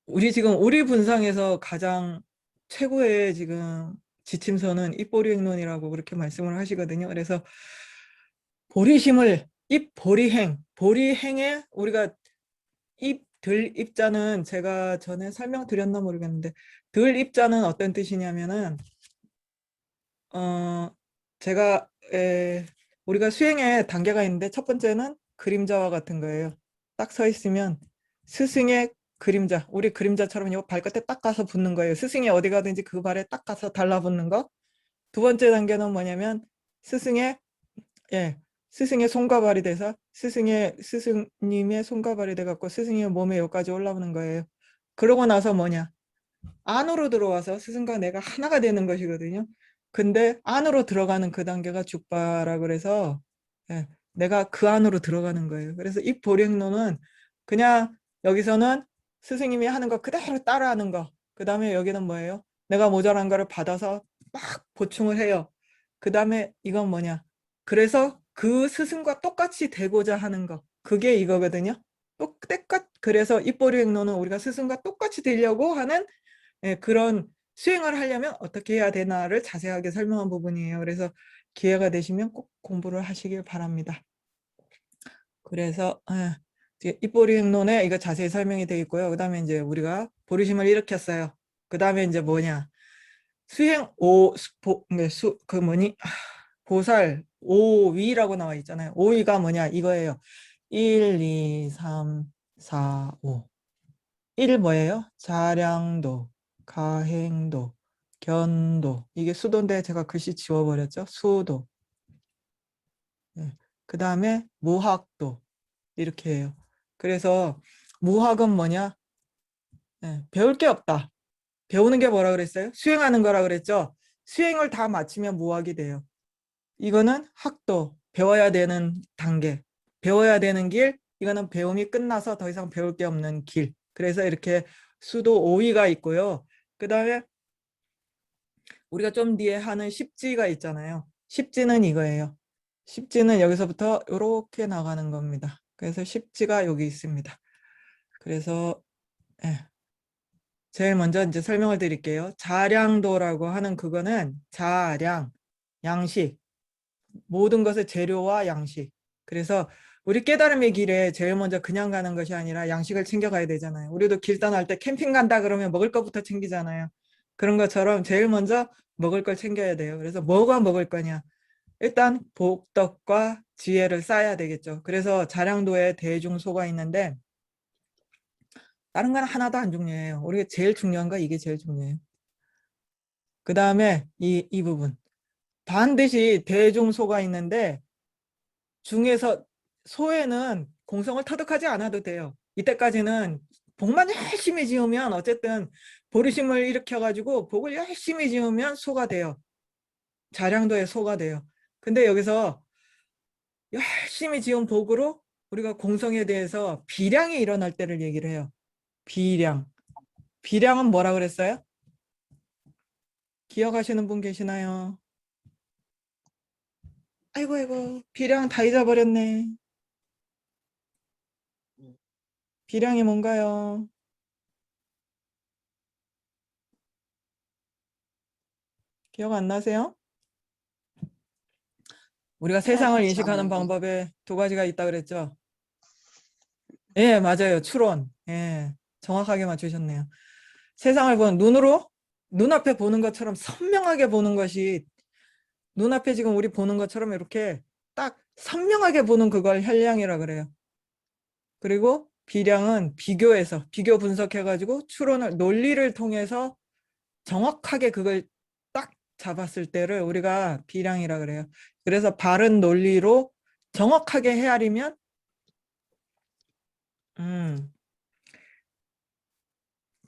우리 분상에서 가장 최고의 지금 지침서는 입보리 행론이라고 그렇게 말씀을 하시거든요. 그래서 보리행에 우리가 입자는 제가 전에 설명드렸나 모르겠는데 들 입자는 어떤 뜻이냐면은 제가 우리가 수행에 단계가 있는데 첫 번째는 그림자와 같은 거예요. 딱 서 있으면 스승의 그림자, 우리 그림자처럼 요 발끝에 딱 가서 붙는 거예요. 스승이 어디 가든지 그 발에 딱 가서 달라붙는 거. 두 번째 단계는 뭐냐면 스승의 예, 스승의 손과 발이 돼서 스승님의 손과 발이 돼 갖고 스승의 몸에 여기까지 올라오는 거예요. 그러고 나서 뭐냐? 안으로 들어와서 스승과 내가 하나가 되는 것이거든요. 근데 안으로 들어가는 그 단계가 죽바라 그래서 예, 내가 그 안으로 들어가는 거예요. 그래서 이 보행로는 그냥 여기서는 스승님이 하는 거 그대로 따라하는 거. 그 다음에 여기는 뭐예요? 내가 모자란 거를 받아서 막 보충을 해요. 그 다음에 이건 뭐냐? 그래서 그 스승과 똑같이 되고자 하는 거. 그게 이거거든요. 그래서 입보리 행로는 우리가 스승과 똑같이 되려고 하는 예, 그런 수행을 하려면 어떻게 해야 되나를 자세하게 설명한 부분이에요. 그래서 기회가 되시면 꼭 공부를 하시길 바랍니다. 그래서 입보리 행론에 이거 자세히 설명이 되어 있고요. 그 다음에 이제 우리가 보리심을 일으켰어요. 그 다음에 이제 뭐냐? 수행 그 뭐니? 보살 오위라고 나와 있잖아요. 오위가 뭐냐? 이거예요. 1, 2, 3, 4, 5. 1 뭐예요? 자량도, 가행도, 견도. 이게 수도인데 제가 글씨 지워버렸죠? 수도. 네. 그 다음에 무학도. 이렇게 해요. 그래서 무학은 뭐냐? 네. 배울 게 없다. 배우는 게 뭐라 그랬어요? 수행하는 거라 그랬죠? 수행을 다 마치면 무학이 돼요. 이거는 학도, 배워야 되는 단계, 배워야 되는 길, 이거는 배움이 끝나서 더 이상 배울 게 없는 길. 그래서 이렇게 수도 5위가 있고요. 그 다음에 우리가 좀 뒤에 하는 십지가 있잖아요. 십지는 이거예요. 십지는 여기서부터 이렇게 나가는 겁니다. 그래서 십지가 여기 있습니다. 그래서 제일 먼저 이제 설명을 드릴게요. 자량도라고 하는 그거는 자량, 양식, 모든 것의 재료와 양식. 그래서 우리 깨달음의 길에 제일 먼저 그냥 가는 것이 아니라 양식을 챙겨가야 되잖아요. 우리도 길 떠날 때 캠핑 간다 그러면 먹을 것부터 챙기잖아요. 그런 것처럼 제일 먼저 먹을 걸 챙겨야 돼요. 그래서 뭐가 먹을 거냐? 일단 복덕과 지혜를 쌓아야 되겠죠. 그래서 자량도에 대중소가 있는데 다른 건 하나도 안 중요해요. 우리가 제일 중요한 거 이게 제일 중요해요. 그 다음에 이 부분. 반드시 대중소가 있는데 중에서 소에는 공성을 터득하지 않아도 돼요. 이때까지는 복만 열심히 지으면 어쨌든 보리심을 일으켜가지고 복을 열심히 지으면 소가 돼요. 자량도의 소가 돼요. 근데 여기서 열심히 지은 복으로 우리가 공성에 대해서 비량이 일어날 때를 얘기를 해요. 비량. 비량은 뭐라 그랬어요? 기억하시는 분 계시나요? 아이고 아이고 비량 다 잊어버렸네. 비량이 뭔가요? 기억 안 나세요? 우리가 세상을 인식하는 방법에 두 가지가 있다 그랬죠. 예, 맞아요. 추론. 예, 정확하게 맞추셨네요. 세상을 보는 눈으로 눈앞에 보는 것처럼 선명하게 보는 것이 눈앞에 지금 우리 보는 것처럼 이렇게 딱 선명하게 보는 그걸 현량이라 그래요. 그리고 비량은 비교해서 비교 분석해가지고 추론을 논리를 통해서 정확하게 그걸 딱 잡았을 때를 우리가 비량이라 그래요. 그래서 바른 논리로 정확하게 헤아리면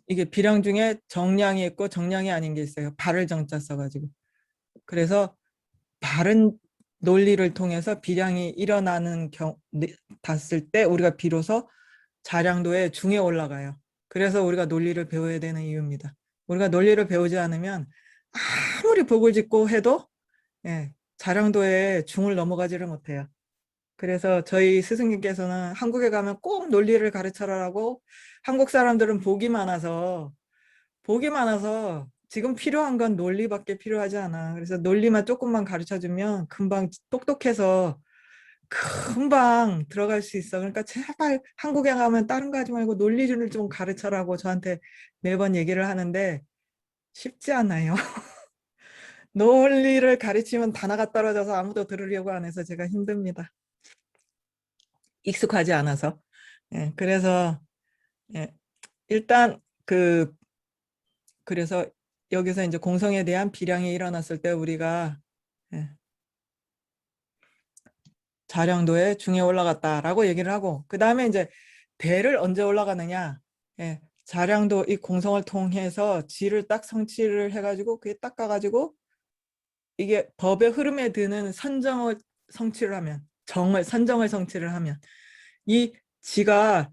이게 비량 중에 정량이 있고 정량이 아닌 게 있어요. 발을 정자 써가지고. 그래서 바른 논리를 통해서 비량이 일어나는 닿았을 때 우리가 비로소 자량도의 중에 올라가요. 그래서 우리가 논리를 배워야 되는 이유입니다. 우리가 논리를 배우지 않으면 아무리 복을 짓고 해도 자량도의 중을 넘어가지를 못해요. 그래서 저희 스승님께서는 한국에 가면 꼭 논리를 가르쳐라라고 한국 사람들은 복이 많아서 지금 필요한 건 논리밖에 필요하지 않아. 그래서 논리만 조금만 가르쳐주면 금방 똑똑해서 금방 들어갈 수 있어. 그러니까 제발 한국에 가면 다른 거 하지 말고 논리를 좀 가르쳐라고 저한테 매번 얘기를 하는데 쉽지 않아요. 논리를 가르치면 단어가 떨어져서 아무도 들으려고 안 해서 제가 힘듭니다. 익숙하지 않아서. 예, 그래서 예, 일단 그래서 여기서 이제 공성에 대한 비량이 일어났을 때 우리가 예, 자량도의 중에 올라갔다라고 얘기를 하고, 그 다음에 이제 대를 언제 올라가느냐. 예, 자량도 이 공성을 통해서 지를 딱 성취를 해가지고 그게 딱 가가지고 이게 법의 흐름에 드는 선정을 성취를 하면, 선정을 성취를 하면 이 지가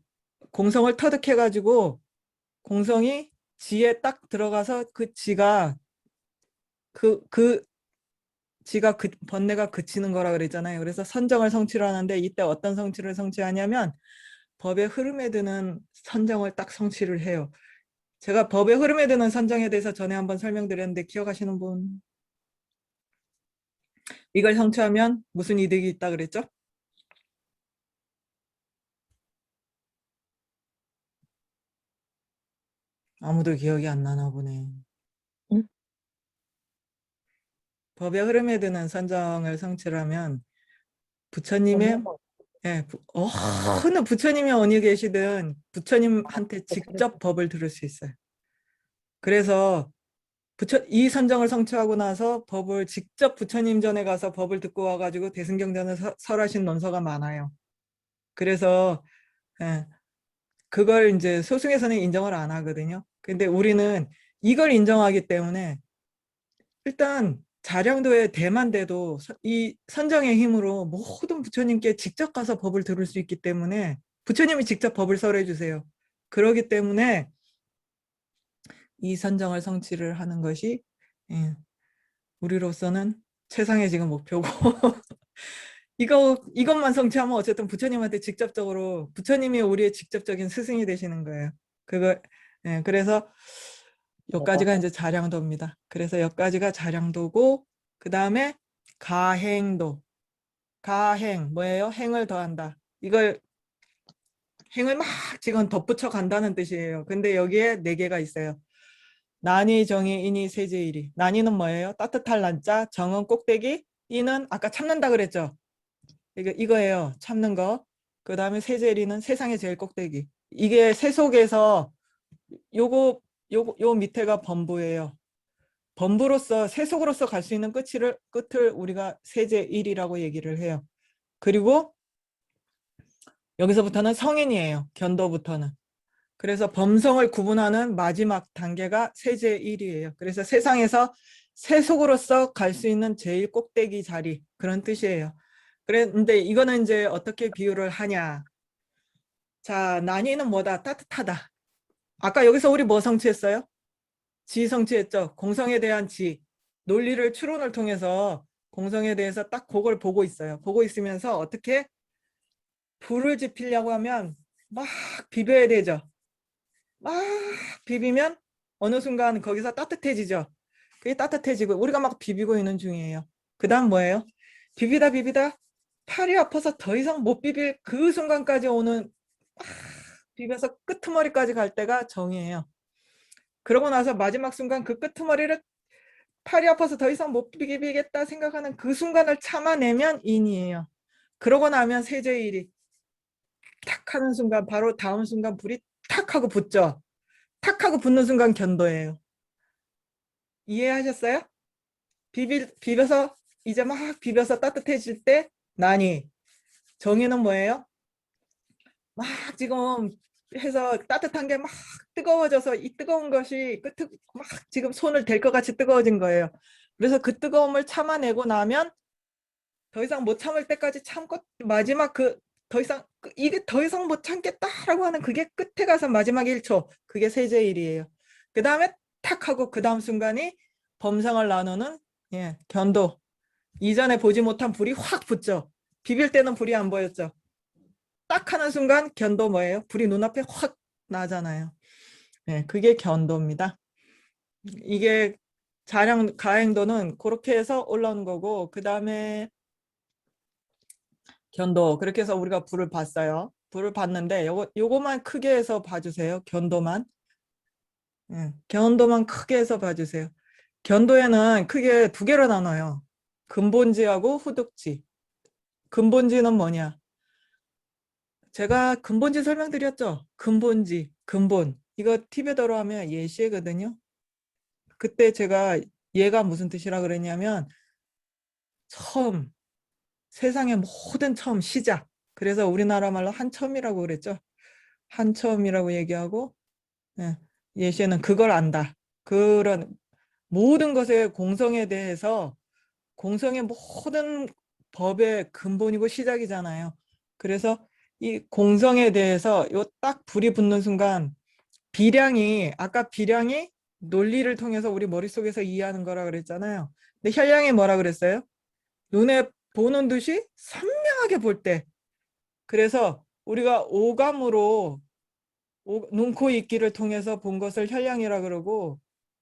공성을 터득해가지고 공성이 지에 딱 들어가서 그 지가 번뇌가 그치는 거라 그랬잖아요. 그래서 선정을 성취를 하는데 이때 어떤 성취를 성취하냐면 법의 흐름에 드는 선정을 딱 성취를 해요. 제가 법의 흐름에 드는 선정에 대해서 전에 한번 설명드렸는데 기억하시는 분? 이걸 성취하면 무슨 이득이 있다 그랬죠? 아무도 기억이 안 나나 보네. 응? 법의 흐름에 드는 선정을 성취를 하면 부처님의 법령만 예, 어느 부처님이 어디 계시든 부처님한테 직접 법을 들을 수 있어요. 그래서 이 선정을 성취하고 나서 법을 직접 부처님 전에 가서 법을 듣고 와가지고 대승경전을 설하신 논서가 많아요. 그래서 예, 그걸 이제 소승에서는 인정을 안 하거든요. 근데 우리는 이걸 인정하기 때문에 일단 자량도의 대만대도 이 선정의 힘으로 모든 부처님께 직접 가서 법을 들을 수 있기 때문에 부처님이 직접 법을 설해 주세요. 그러기 때문에 이 선정을 성취를 하는 것이 예, 우리로서는 최상의 지금 목표고 이것만 성취하면 어쨌든 부처님한테 직접적으로 부처님이 우리의 직접적인 스승이 되시는 거예요. 그거 예, 그래서 여기까지가 이제 자량도입니다. 그래서 여기까지가 자량도고 그 다음에 가행도. 가행 뭐예요? 행을 더한다. 이걸 행을 막 지금 덧붙여 간다는 뜻이에요. 근데 여기에 네 개가 있어요. 난이, 정이, 인이, 세제일이. 난이는 뭐예요? 따뜻할 난자, 정은 꼭대기, 이는 아까 참는다 그랬죠? 이거예요. 참는 거. 그 다음에 세제일이는 세상의 제일 꼭대기. 이게 세속에서 요 밑에가 범부예요. 범부로서 세속으로서 갈 수 있는 끝을 우리가 세제일이라고 얘기를 해요. 그리고 여기서부터는 성인이에요. 견도부터는. 그래서 범성을 구분하는 마지막 단계가 세제일이에요. 그래서 세상에서 세속으로서 갈 수 있는 제일 꼭대기 자리 그런 뜻이에요. 그런데 이거는 이제 어떻게 비유를 하냐. 자, 난이는 뭐다? 따뜻하다. 아까 여기서 우리 뭐 성취했어요? 지 성취했죠. 공성에 대한 지. 논리를 추론을 통해서 공성에 대해서 딱 그걸 보고 있어요. 보고 있으면서 어떻게 불을 지피려고 하면 막 비벼야 되죠. 막 비비면 어느 순간 거기서 따뜻해지죠. 그게 따뜻해지고 우리가 막 비비고 있는 중이에요. 그 다음 뭐예요? 비비다 팔이 아파서 더 이상 못 비빌 그 순간까지 오는 막 비벼서 끄트머리까지 갈 때가 정이에요. 그러고 나서 마지막 순간 그 끄트머리를 팔이 아파서 더 이상 못 비비겠다 생각하는 그 순간을 참아내면 인이에요. 그러고 나면 세제일이 탁 하는 순간 바로 다음 순간 불이 탁 하고 붙죠. 탁 하고 붙는 순간 견도예요. 이해하셨어요? 비벼서 이제 막 비벼서 따뜻해질 때 난이. 정의는 뭐예요? 막 지금 해서 따뜻한 게 막 뜨거워져서 이 뜨거운 것이 끝 막 지금 손을 댈 것 같이 뜨거워진 거예요. 그래서 그 뜨거움을 참아내고 나면 더 이상 못 참을 때까지 참고 마지막 더 이상 이게 더 이상 못 참겠다라고 하는 그게 끝에 가서 마지막 1초 그게 세제일이에요. 그 다음에 탁 하고 그 다음 순간이 범상을 나누는 예, 견도. 이전에 보지 못한 불이 확 붙죠. 비빌 때는 불이 안 보였죠. 딱 하는 순간 견도 뭐예요? 불이 눈앞에 확 나잖아요. 예, 그게 견도입니다. 이게 가행도는 그렇게 해서 올라오는 거고 그 다음에 견도 그렇게 해서 우리가 불을 봤어요. 불을 봤는데 요거만 크게 해서 봐주세요. 견도만. 예, 견도만 크게 해서 봐주세요. 견도에는 크게 두 개로 나눠요. 근본지하고 후득지. 근본지는 뭐냐? 제가 근본지 설명드렸죠? 근본지, 근본. 이거 티베더로 하면 예시거든요. 그때 제가 얘가 무슨 뜻이라 그랬냐면 처음, 세상의 모든 처음, 시작. 그래서 우리나라 말로 한첨이라고 그랬죠. 한첨이라고 얘기하고 예, 예시에는 그걸 안다. 그런 모든 것의 공성에 대해서 공성의 모든 법의 근본이고 시작이잖아요. 그래서 이 공성에 대해서 요 딱 불이 붙는 순간 비량이 아까 비량이 논리를 통해서 우리 머릿속에서 이해하는 거라 그랬잖아요. 근데 혈량이 뭐라 그랬어요? 눈에 보는 듯이 선명하게 볼 때. 그래서 우리가 오감으로 눈, 코, 입기를 통해서 본 것을 혈량이라 그러고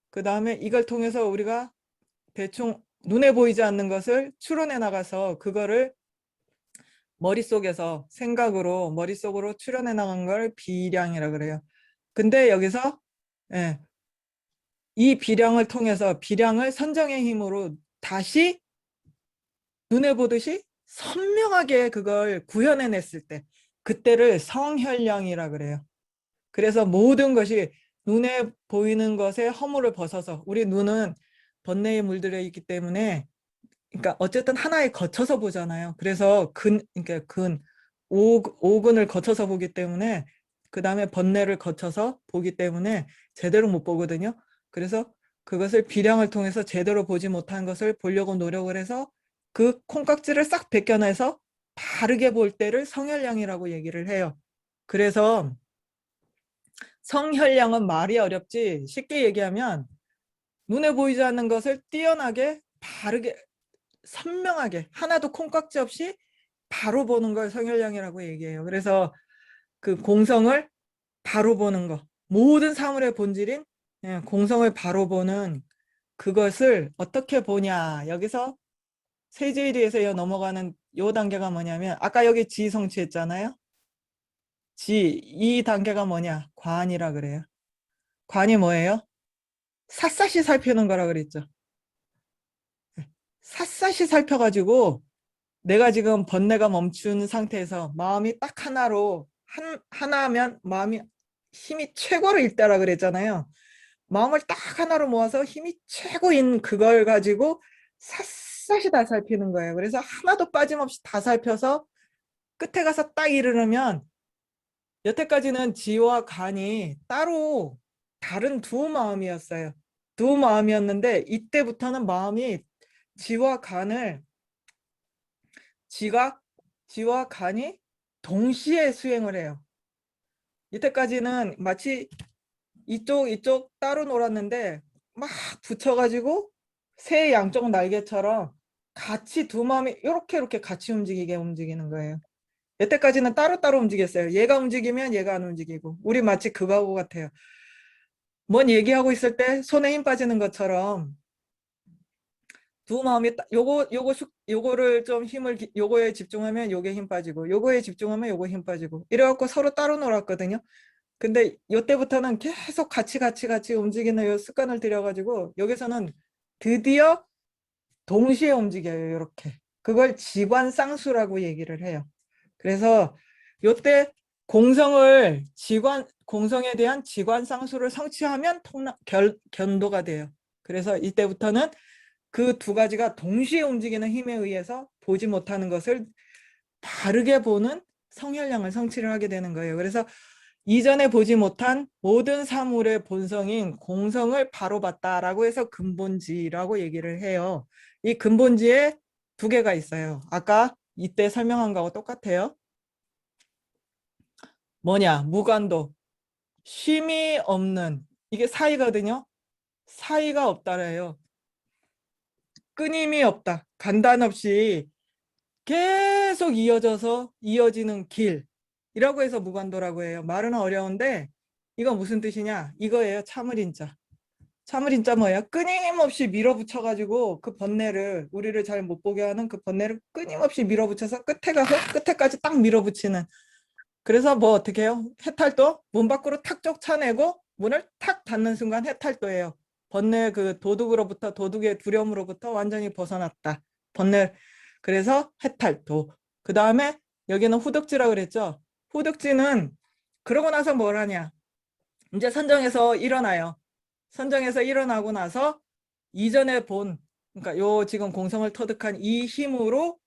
그 다음에 이걸 통해서 우리가 대충 눈에 보이지 않는 것을 추론해 나가서 그거를 머릿속에서 생각으로 머릿속으로 추론해 나간 걸 비량이라 그래요. 근데 여기서 예, 이 비량을 통해서 비량을 선정의 힘으로 다시 눈에 보듯이 선명하게 그걸 구현해냈을 때 그때를 성혈량이라 그래요. 그래서 모든 것이 눈에 보이는 것의 허물을 벗어서 우리 눈은 번뇌에 물들어 있기 때문에 그러니까 어쨌든 하나에 거쳐서 보잖아요. 그래서 그러니까 오근을 거쳐서 보기 때문에 그 다음에 번뇌를 거쳐서 보기 때문에 제대로 못 보거든요. 그래서 그것을 비량을 통해서 제대로 보지 못한 것을 보려고 노력을 해서 그 콩깍지를 싹 벗겨내서 바르게 볼 때를 성혈량이라고 얘기를 해요. 그래서 성혈량은 말이 어렵지 쉽게 얘기하면 눈에 보이지 않는 것을 뛰어나게 바르게 선명하게 하나도 콩깍지 없이 바로 보는 걸 성혈량이라고 얘기해요. 그래서 그 공성을 바로 보는 거 모든 사물의 본질인 공성을 바로 보는 그것을 어떻게 보냐 여기서 세제일에서 넘어가는 요 단계가 뭐냐면 아까 여기 지성취했잖아요. 이 단계가 뭐냐 관이라 그래요. 관이 뭐예요? 샅샅이 살피는 거라 그랬죠. 샅샅이 살펴가지고 내가 지금 번뇌가 멈춘 상태에서 마음이 딱 하나로 하나면 마음이 힘이 최고로 때라 그랬잖아요. 마음을 딱 하나로 모아서 힘이 최고인 그걸 가지고 샅샅이 다 살피는 거예요. 그래서 하나도 빠짐없이 다 살펴서 끝에 가서 딱 이르르면 여태까지는 지와 간이 따로 다른 두 마음이었어요. 두 마음이었는데 이때부터는 마음이 지와 간을 지가 지와 간이 동시에 수행을 해요. 이때까지는 마치 이쪽 따로 놀았는데 막 붙여가지고 새 양쪽 날개처럼 같이 두 마음이 이렇게 같이 움직이게 움직이는 거예요. 여태까지는 따로따로 움직였어요. 얘가 움직이면 얘가 안 움직이고 우리 마치 그거하고 같아요. 뭔 얘기하고 있을 때 손에 힘 빠지는 것처럼 두 마음이 요거를 좀 요거에 집중하면 요게 힘 빠지고 요거에 집중하면 요거 힘 빠지고 이래갖고 서로 따로 놀았거든요. 근데 요때부터는 계속 같이 움직이는 요 습관을 들여가지고 여기서는 드디어 동시에 움직여요. 이렇게 그걸 지관쌍수라고 얘기를 해요. 그래서 요때 공성에 대한 지관쌍수를 성취하면 견도가 돼요. 그래서 이때부터는 그 두 가지가 동시에 움직이는 힘에 의해서 보지 못하는 것을 바르게 보는 성혈량을 성취를 하게 되는 거예요. 그래서 이전에 보지 못한 모든 사물의 본성인 공성을 바로 봤다라고 해서 근본지라고 얘기를 해요. 이 근본지에 두 개가 있어요. 아까 이때 설명한 거하고 똑같아요. 뭐냐? 무간도. 쉼이 없는. 이게 사이거든요. 사이가 없다래요. 끊임이 없다. 간단 없이 계속 이어지는 길이라고 해서 무간도라고 해요. 말은 어려운데 이거 무슨 뜻이냐? 이거예요. 참을인자. 참을인자 뭐예요? 끊임없이 밀어붙여가지고 그 번뇌를 우리를 잘 못 보게 하는 그 번뇌를 끊임없이 밀어붙여서 끝에 가서 끝에까지 딱 밀어붙이는. 그래서 뭐 어떻게 해요? 해탈도 문 밖으로 탁 쫓아내고 문을 탁 닫는 순간 해탈도예요. 번뇌 그 도둑으로부터 도둑의 두려움으로부터 완전히 벗어났다. 번뇌 그래서 해탈도. 그 다음에 여기는 후덕지라 그랬죠. 후덕지는 그러고 나서 뭘 하냐? 이제 선정에서 일어나요. 선정에서 일어나고 나서 이전에 본 그러니까 요 지금 공성을 터득한 이 힘으로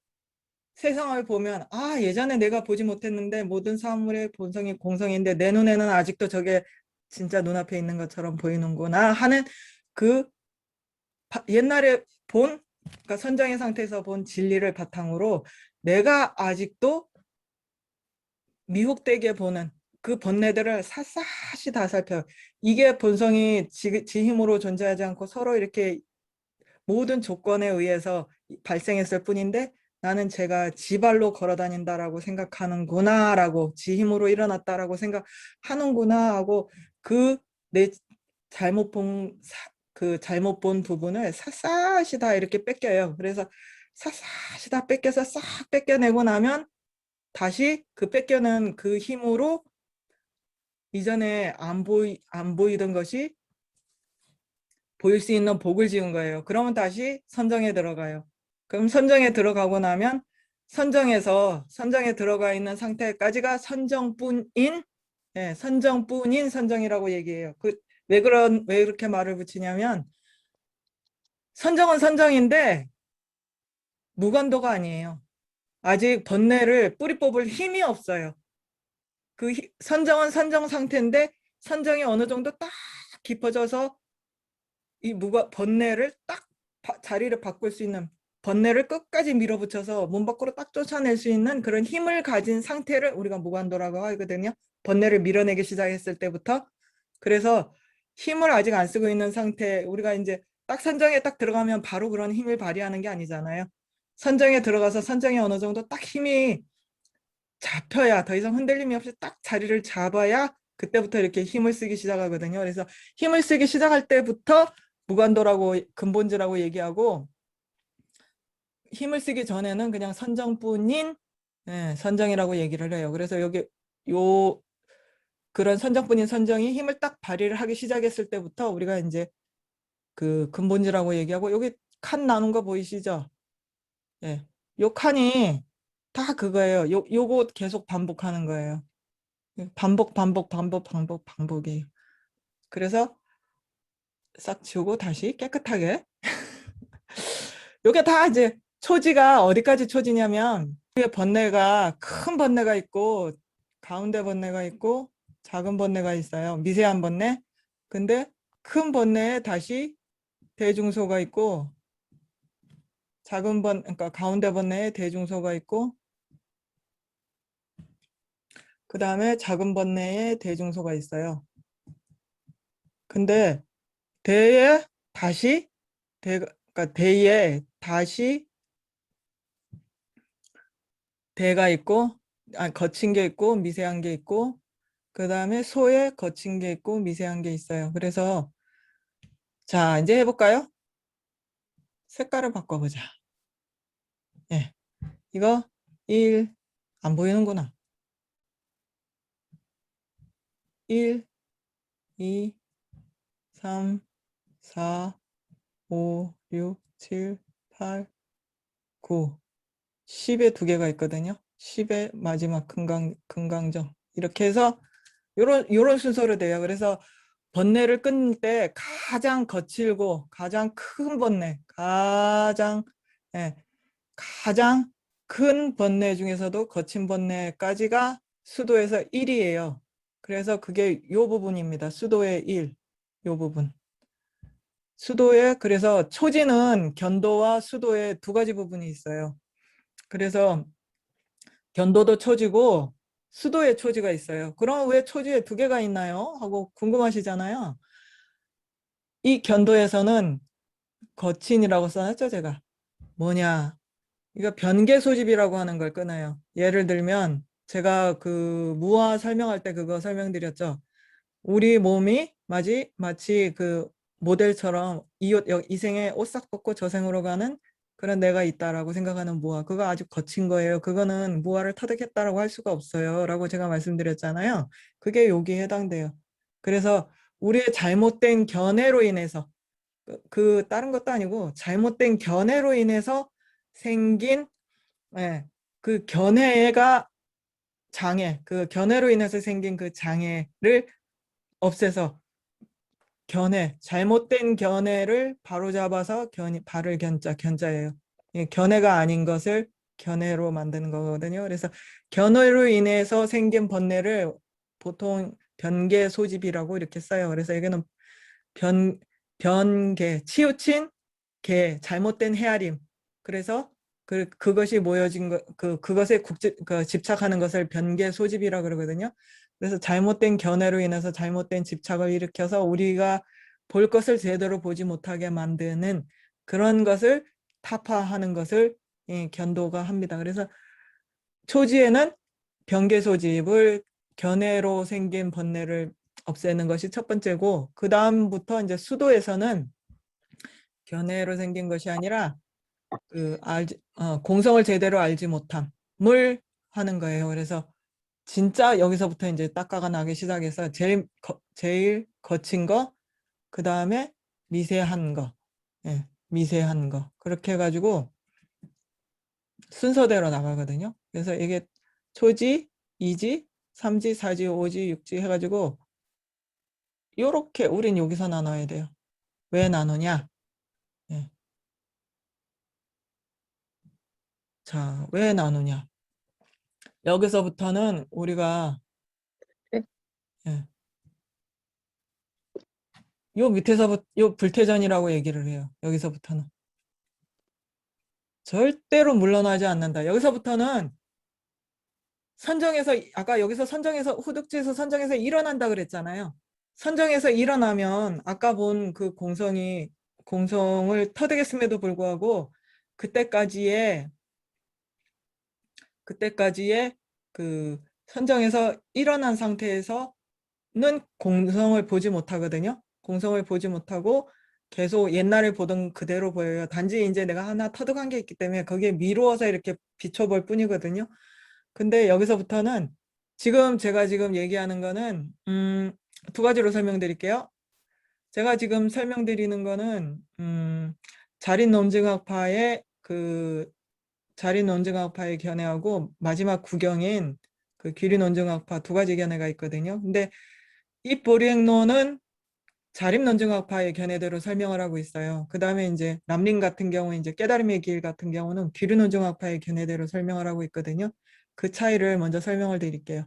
세상을 보면 아 예전에 내가 보지 못했는데 모든 사물의 본성이 공성인데 내 눈에는 아직도 저게 진짜 눈앞에 있는 것처럼 보이는구나 하는 그 옛날에 본 그러니까 선정의 상태에서 본 진리를 바탕으로 내가 아직도 미혹되게 보는 그 번뇌들을 샅샅이 다 살펴요. 이게 본성이 지 힘으로 존재하지 않고 서로 이렇게 모든 조건에 의해서 발생했을 뿐인데 나는 제가 지 발로 걸어 다닌다라고 생각하는구나 라고 지 힘으로 일어났다라고 생각하는구나 하고 그 내 잘못 본 그 잘못 본 부분을 샅샅이 다 이렇게 뺏겨요. 그래서 샅샅이 다 뺏겨서 싹 뺏겨내고 나면 다시 그 뺏겨낸 그 힘으로 이전에 안 보이던 것이 보일 수 있는 복을 지은 거예요. 그러면 다시 선정에 들어가요. 그럼 선정에 들어가고 나면 선정에 들어가 있는 상태까지가 선정뿐인 예, 선정뿐인 선정이라고 얘기해요. 왜 그렇게 말을 붙이냐면 선정은 선정인데 무관도가 아니에요. 아직 번뇌를 뿌리 뽑을 힘이 없어요. 선정은 선정 상태인데 선정이 어느 정도 딱 깊어져서 이 번뇌를 딱 자리를 바꿀 수 있는 번뇌를 끝까지 밀어붙여서 문 밖으로 딱 쫓아낼 수 있는 그런 힘을 가진 상태를 우리가 무관도라고 하거든요. 번뇌를 밀어내기 시작했을 때부터. 그래서 힘을 아직 안 쓰고 있는 상태 우리가 이제 딱 선정에 딱 들어가면 바로 그런 힘을 발휘하는 게 아니잖아요. 선정에 들어가서 선정에 어느 정도 딱 힘이 잡혀야 더 이상 흔들림이 없이 딱 자리를 잡아야 그때부터 이렇게 힘을 쓰기 시작하거든요. 그래서 힘을 쓰기 시작할 때부터 무관도라고 근본지라고 얘기하고 힘을 쓰기 전에는 그냥 선정뿐인 예, 선정이라고 얘기를 해요. 그래서 여기 요 그런 선정뿐인 선정이 힘을 딱 발휘를 하기 시작했을 때부터 우리가 이제 그 근본지라고 얘기하고 여기 칸 나눈 거 보이시죠? 예. 요 칸이 다 그거예요. 요거 계속 반복하는 거예요. 반복이. 그래서 싹 지우고 다시 깨끗하게. 요게 다 이제 초지가 어디까지 초지냐면 위에 번뇌가 큰 번뇌가 있고 가운데 번뇌가 있고 작은 번뇌가 있어요. 미세한 번뇌. 근데 큰 번뇌에 다시 대중소가 있고 그러니까 가운데 번뇌에 대중소가 있고 그 다음에 작은 번뇌에 대중소가 있어요. 근데 대에 다시 그러니까 대에 다시 대가 있고 거친 게 있고 미세한 게 있고 그 다음에 소에 거친 게 있고 미세한 게 있어요. 그래서 자 이제 해볼까요? 색깔을 바꿔보자. 예, 이거 1 안 보이는구나. 1, 2, 3, 4, 5, 6, 7, 8, 9 10에 두 개가 있거든요. 10의 마지막 금강정 이렇게 해서 요런 순서로 돼요. 그래서 번뇌를 끊을 때 가장 거칠고 가장 큰 번뇌, 예, 가장 큰 번뇌 중에서도 거친 번뇌까지가 수도에서 1이에요. 그래서 그게 요 부분입니다. 수도의 1, 요 부분. 그래서 초지는 견도와 수도의 두 가지 부분이 있어요. 그래서 견도도 초지고 수도의 초지가 있어요. 그럼 왜 초지에 두 개가 있나요? 하고 궁금하시잖아요. 이 견도에서는 거친이라고 써놨죠, 제가. 뭐냐? 이거 변계 소집이라고 하는 걸 끊어요. 예를 들면 제가 그 무화 설명할 때 그거 설명드렸죠. 우리 몸이 마치 그 모델처럼 이 생에 옷 싹 벗고 저 생으로 가는 그런 내가 있다라고 생각하는 무화. 그거 아주 거친 거예요. 그거는 무화를 터득했다라고 할 수가 없어요. 라고 제가 말씀드렸잖아요. 그게 여기에 해당돼요. 그래서 우리의 잘못된 견해로 인해서 다른 것도 아니고 잘못된 견해로 인해서 생긴 예, 그 견해가 장애, 그 견해로 인해서 생긴 그 장애를 없애서 잘못된 견해를 바로잡아서 발을 견자예요. 견해가 아닌 것을 견해로 만드는 거거든요. 그래서 견해로 인해서 생긴 번뇌를 보통 변계 소집이라고 이렇게 써요. 그래서 이거는 변계, 치우친 잘못된 헤아림. 그래서 그것이 모여진 그것에 집착하는 것을 변계 소집이라고 그러거든요. 그래서 잘못된 견해로 인해서 잘못된 집착을 일으켜서 우리가 볼 것을 제대로 보지 못하게 만드는 그런 것을 타파하는 것을 견도가 합니다. 그래서 초지에는 변계 소집을 견해로 생긴 번뇌를 없애는 것이 첫 번째고, 그 다음부터 이제 수도에서는 견해로 생긴 것이 아니라 공성을 제대로 알지 못함을 하는 거예요. 그래서 진짜 여기서부터 이제 딱가가 나기 시작해서 제일 거친 거, 그 다음에 미세한 거, 미세한 거. 그렇게 해가지고 순서대로 나가거든요. 그래서 이게 초지, 이지, 삼지, 사지, 오지, 육지 해가지고 요렇게 우린 여기서 나눠야 돼요. 왜 나누냐? 예. 자, 왜 나누냐? 여기서부터는 우리가 예. 요 밑에서부터 요 불태전이라고 얘기를 해요. 여기서부터는 절대로 물러나지 않는다. 여기서부터는 선정에서 아까 여기서 선정에서 후득지에서 선정에서 일어난다 그랬잖아요. 선정에서 일어나면 아까 본 그 공성을 터득했음에도 불구하고 그때까지의 그 선정에서 일어난 상태에서는 공성을 보지 못하거든요. 공성을 보지 못하고 계속 옛날에 보던 그대로 보여요. 단지 이제 내가 하나 터득한 게 있기 때문에 거기에 미루어서 이렇게 비춰볼 뿐이거든요. 근데 여기서부터는 제가 지금 얘기하는 거는 두 가지로 설명드릴게요. 제가 지금 설명드리는 거는 자린 논증학파의 견해하고 마지막 구경인 그 기린 논증학파 두 가지 견해가 있거든요. 근데 이 보리행론은 자립 논증학파의 견해대로 설명을 하고 있어요. 그 다음에 이제 람린 같은 경우 이제 깨달음의 길 같은 경우는 기린 논증학파의 견해대로 설명을 하고 있거든요. 그 차이를 먼저 설명을 드릴게요.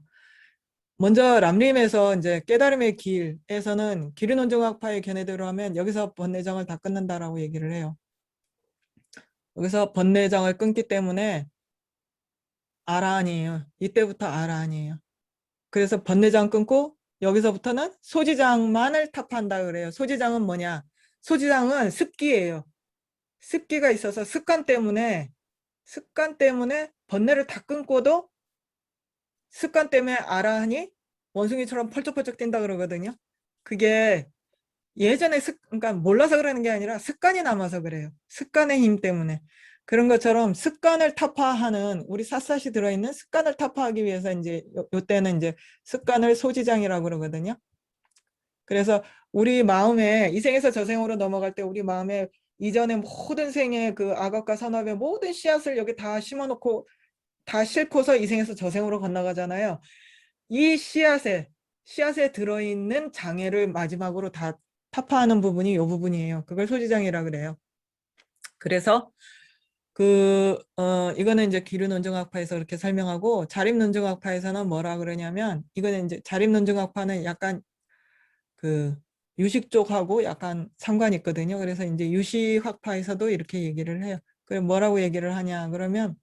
먼저 람림에서 이제 깨달음의 길에서는 기린 논증학파의 견해대로 하면 여기서 번뇌장을 다 끊는다라고 얘기를 해요. 여기서 번뇌장을 끊기 때문에 아라한이에요. 이때부터 아라한이에요. 그래서 번뇌장 끊고 여기서부터는 소지장만을 탑한다 그래요. 소지장은 뭐냐? 소지장은 습기예요. 습기가 있어서 습관 때문에 번뇌를 다 끊고도 습관 때문에 아라한이 원숭이처럼 펄쩍펄쩍 뛴다 그러거든요. 그게 예전에 그러니까 몰라서 그러는 게 아니라 습관이 남아서 그래요. 습관의 힘 때문에. 그런 것처럼 습관을 타파하는 우리 샅샅이 들어있는 습관을 타파하기 위해서 이제 요때는 이제 습관을 소지장이라고 그러거든요. 그래서 우리 마음에 이생에서 저생으로 넘어갈 때 우리 마음에 이전에 모든 생의 그 악업과 선업의 모든 씨앗을 여기 다 심어놓고 다 싣고서 이생에서 저생으로 건너가잖아요. 이 씨앗에 들어있는 장애를 마지막으로 다 타파하는 부분이 이 부분이에요. 그걸 소지장이라 그래요. 그래서 이거는 이제 기류논증학파에서 그렇게 설명하고 자립논증학파에서는 뭐라 그러냐면 이거는 이제 자립논증학파는 약간 그 유식 쪽하고 약간 상관이 있거든요. 그래서 이제 유식학파에서도 이렇게 얘기를 해요. 그래 뭐라고 얘기를 하냐 그러면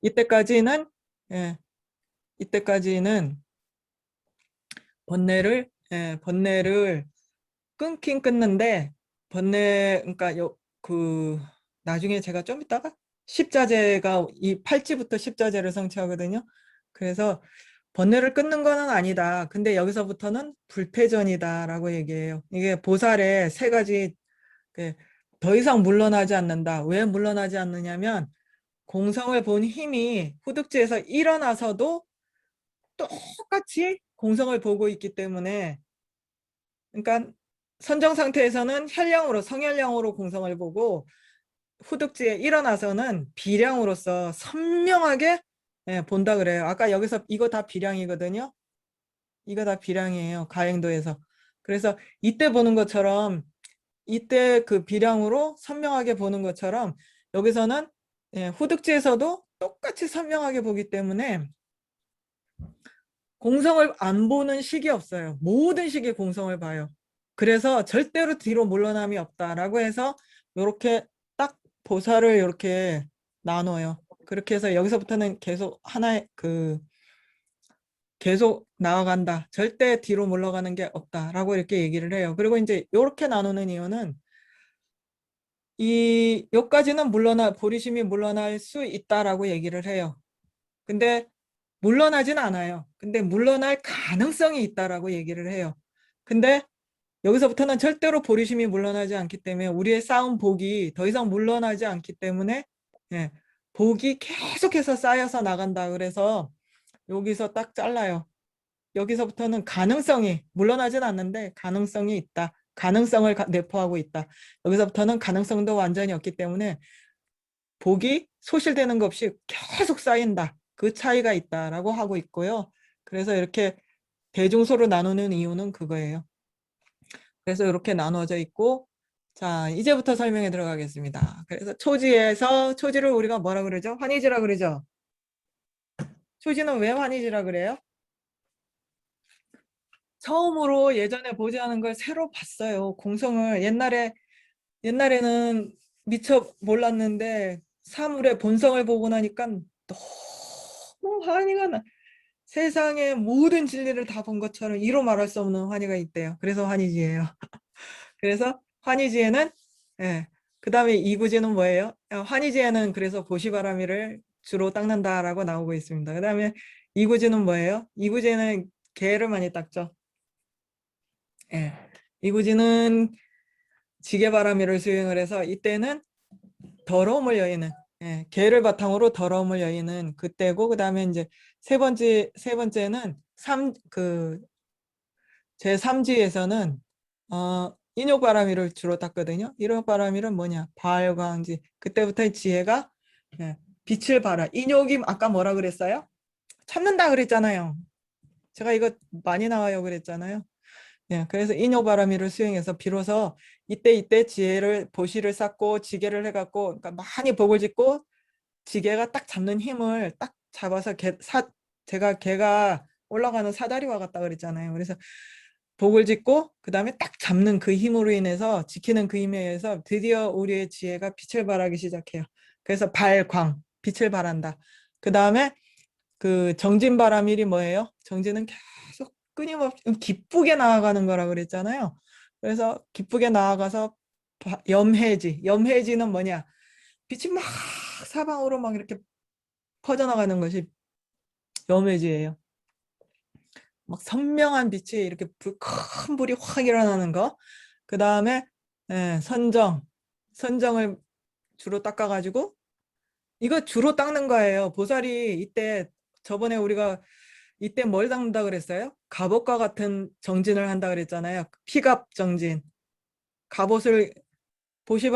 이때까지는 예, 이때까지는 번뇌를 끊긴 끊는데 그러니까 나중에 제가 좀 이따가 십자제가 이 팔찌부터 십자제를 성취하거든요. 그래서 번뇌를 끊는 거는 아니다. 근데 여기서부터는 불패전이다라고 얘기해요. 이게 보살의 세 가지 그, 더 이상 물러나지 않는다. 왜 물러나지 않느냐면 공성을 본 힘이 후득지에서 일어나서도 똑같이 공성을 보고 있기 때문에 그러니까 선정 상태에서는 혈량으로 성혈량으로 공성을 보고 후득지에 일어나서는 비량으로서 선명하게 예, 본다 그래요. 아까 여기서 이거 다 비량이거든요. 이거 다 비량이에요. 가행도에서. 그래서 이때 보는 것처럼 이때 그 비량으로 선명하게 보는 것처럼 여기서는 예, 후득지에서도 똑같이 선명하게 보기 때문에 공성을 안 보는 식이 없어요. 모든 식이 공성을 봐요. 그래서 절대로 뒤로 물러남이 없다라고 해서 이렇게 딱 보살을 이렇게 나눠요. 그렇게 해서 여기서부터는 계속 하나의 계속 나아간다. 절대 뒤로 물러가는 게 없다라고 이렇게 얘기를 해요. 그리고 이제 이렇게 나누는 이유는 여기까지는 보리심이 물러날 수 있다라고 얘기를 해요. 근데 물러나진 않아요. 근데 물러날 가능성이 있다라고 얘기를 해요. 근데 여기서부터는 절대로 보리심이 물러나지 않기 때문에 우리의 쌓은 복이 더 이상 물러나지 않기 때문에 예, 복이 계속해서 쌓여서 나간다. 그래서 여기서 딱 잘라요. 여기서부터는 가능성이 물러나진 않는데 가능성이 있다. 가능성을 내포하고 있다. 여기서부터는 가능성도 완전히 없기 때문에 복이 소실되는 것 없이 계속 쌓인다. 그 차이가 있다라고 하고 있고요. 그래서 이렇게 대중소로 나누는 이유는 그거예요. 그래서 이렇게 나누어져 있고 자 이제부터 설명에 들어가겠습니다. 그래서 초지를 우리가 뭐라 그러죠? 환희지라 그러죠? 초지는 왜 환희지라 그래요? 처음으로 예전에 보지 않은 걸 새로 봤어요. 공성을 옛날에는 미처 몰랐는데 사물의 본성을 보고 나니까 너무 환희가 나. 세상의 모든 진리를 다 본 것처럼 이로 말할 수 없는 환희가 있대요. 그래서 환희지예요. 그래서 환희지에는 예. 그다음에 이구지는 뭐예요? 환희지에는 그래서 보시바라미를 주로 닦는다라고 나오고 있습니다. 그다음에 이구지는 뭐예요? 이구지는 개를 많이 닦죠. 예. 이구지는 지게바라미를 수행을 해서 이때는 더러움을 여의는 예, 개를 바탕으로 더러움을 여의는 그때고 그다음에 이제 세 번째는 제3지에서는 인욕바라미를 주로 닦거든요. 인욕바라미는 뭐냐? 발광지. 그때부터 지혜가 예, 빛을 발하. 인욕이 아까 뭐라 그랬어요? 참는다 그랬잖아요. 제가 이거 많이 나와요 그랬잖아요. 예, 그래서 인욕바라미를 수행해서 비로소 이때 지혜를 보시를 쌓고 지게를 해갖고 그러니까 많이 복을 짓고 지게가 딱 잡는 힘을 딱 잡아서 제가 개가 올라가는 사다리와 같다 그랬잖아요. 그래서 복을 짓고 그 다음에 딱 잡는 그 힘으로 인해서 지키는 그 힘에 의해서 드디어 우리의 지혜가 빛을 발하기 시작해요. 그래서 발광, 빛을 발한다. 그 다음에 그 정진바라밀이 뭐예요? 정진은 계속 끊임없이 기쁘게 나아가는 거라 그랬잖아요. 그래서 기쁘게 나아가서 염해지는 뭐냐? 빛이 막 사방으로 막 이렇게 퍼져나가는 것이 염해지예요. 막 선명한 빛이 이렇게 큰 불이 확 일어나는 거. 그 다음에 선정을 주로 닦아가지고 이거 주로 닦는 거예요. 보살이 이때 저번에 우리가 이때 뭘 닦는다 그랬어요? 갑옷과 같은 정진을 한다 그랬잖아요. 피갑 정진. 갑옷을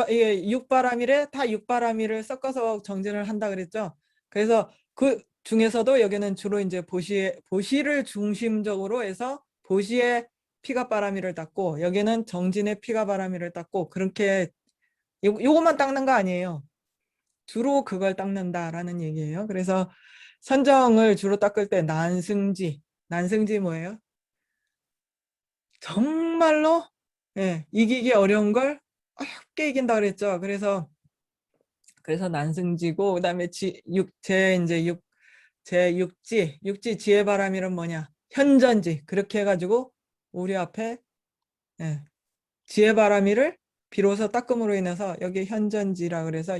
이게 육바라밀에 다 육바라밀을 섞어서 정진을 한다 그랬죠. 그래서 그 중에서도 여기는 주로 이제 보시를 중심적으로 해서 보시의 피갑바라밀을 닦고 여기는 정진의 피갑바라밀을 닦고 그렇게 요것만 닦는 거 아니에요. 주로 그걸 닦는다라는 얘기예요. 그래서 선정을 주로 닦을 때 난승지 뭐예요? 정말로 예, 이기기 어려운 걸 어렵게 이긴다 그랬죠. 그래서 난승지고 그다음에 육지 지혜바람이란 뭐냐? 현전지 그렇게 해가지고 우리 앞에 예, 지혜바라미를 비로소 닦음으로 인해서 여기 현전지라 그래서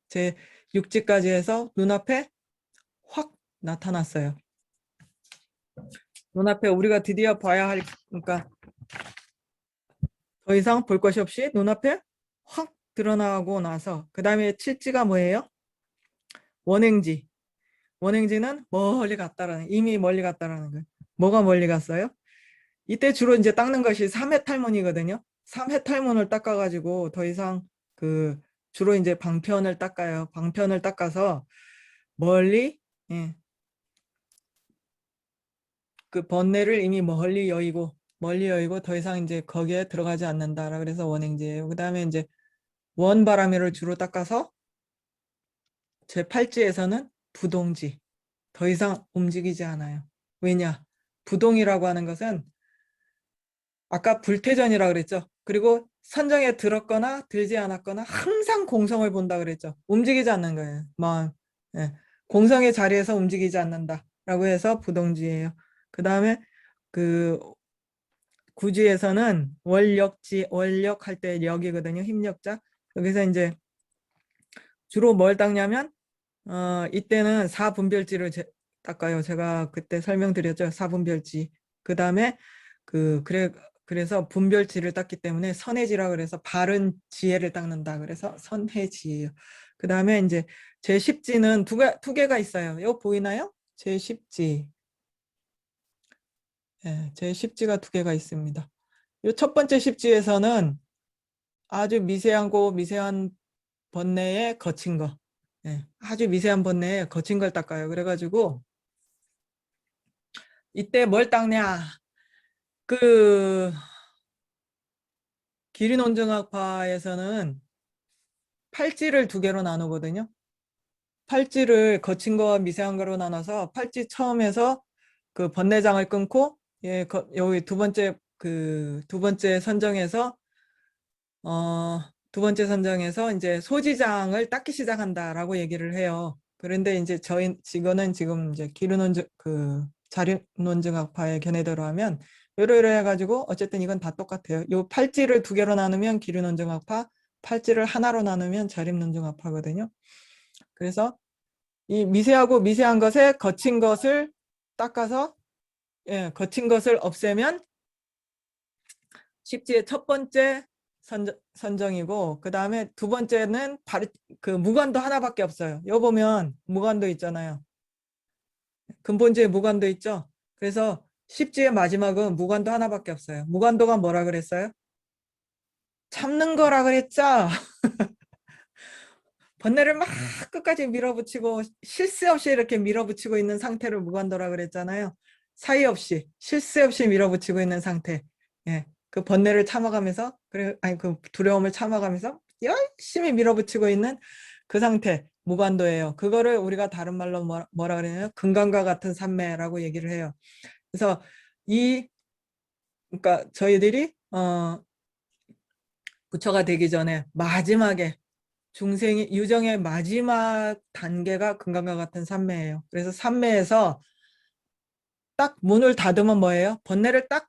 제 육지까지 해서 눈앞에 확 나타났어요. 눈앞에 우리가 드디어 봐야 할 그러니까 더 이상 볼 것이 없이 눈앞에 확 드러나고 나서 그 다음에 칠지가 뭐예요? 원행지. 원행지는 멀리 갔다라는 이미 멀리 갔다라는 거예요. 뭐가 멀리 갔어요? 이때 주로 이제 닦는 것이 삼해탈문이거든요. 삼해탈문을 닦아가지고 더 이상 그 주로 이제 방편을 닦아요. 방편을 닦아서 멀리, 예, 그 번뇌를 이미 멀리 여의고 더 이상 이제 거기에 들어가지 않는다라 그래서 원행제예요. 그 다음에 이제 원바람회를 주로 닦아서 제8지에서는 부동지, 더 이상 움직이지 않아요. 왜냐? 부동이라고 하는 것은 아까 불퇴전이라 그랬죠. 그리고 선정에 들었거나 들지 않았거나 항상 공성을 본다 그랬죠. 움직이지 않는 거예요. 뭐, 예. 공성의 자리에서 움직이지 않는다라고 해서 부동지예요. 그 다음에 그 구지에서는 원력할 때 역이거든요. 힘력자. 여기서 이제 주로 뭘 닦냐면 이때는 사분별지를 닦아요. 제가 그때 설명드렸죠. 사분별지. 그 다음에 그래서 분별지를 닦기 때문에 선해지라 그래서 바른 지혜를 닦는다. 그래서 선해지예요. 그 다음에 이제 제10지는 두 개가 있어요. 이거 보이나요? 제10지. 예, 제10지가 두 개가 있습니다. 이 첫 번째 10지에서는 아주 미세한 번뇌에 거친 거. 예, 아주 미세한 번뇌에 거친 걸 닦아요. 그래가지고 이때 뭘 닦냐? 그 기린온증학파에서는 팔찌를 두 개로 나누거든요. 팔찌를 거친 거와 미세한 거로 나눠서 팔찌 처음에서 그 번뇌장을 끊고 여기 두 번째 선정에서 두 번째 선정에서 이제 소지장을 닦기 시작한다라고 얘기를 해요. 그런데 이제 이거는 지금 이제 자륜논증학파의 견해대로 하면 요러요러 해가지고 어쨌든 이건 다 똑같아요. 요 팔찌를 두 개로 나누면 기륜논증학파, 팔찌를 하나로 나누면 자륜논증학파거든요. 그래서 이 미세하고 미세한 것에 거친 것을 닦아서 거친 것을 없애면 십지의 첫 번째 선정이고 그 다음에 두 번째는 그 무관도 하나밖에 없어요. 요 보면 무관도 있잖아요. 근본지에 무관도 있죠. 그래서 십지의 마지막은 무관도 하나밖에 없어요. 무관도가 뭐라 그랬어요? 참는 거라 그랬죠. 번뇌를 막 끝까지 밀어붙이고 쉴 새 없이 이렇게 밀어붙이고 있는 상태를 무관도라 그랬잖아요. 사이 없이 쉴 새 없이 밀어붙이고 있는 상태. 예, 그 번뇌를 참아가면서 그 두려움을 참아가면서 열심히 밀어붙이고 있는 그 상태 무관도예요. 그거를 우리가 다른 말로 뭐라 그러냐면 금강과 같은 산매라고 얘기를 해요. 그래서 그러니까 저희들이 부처가 되기 전에 마지막에 유정의 마지막 단계가 금강과 같은 삼매예요. 그래서 삼매에서 딱 문을 닫으면 뭐예요? 번뇌를 딱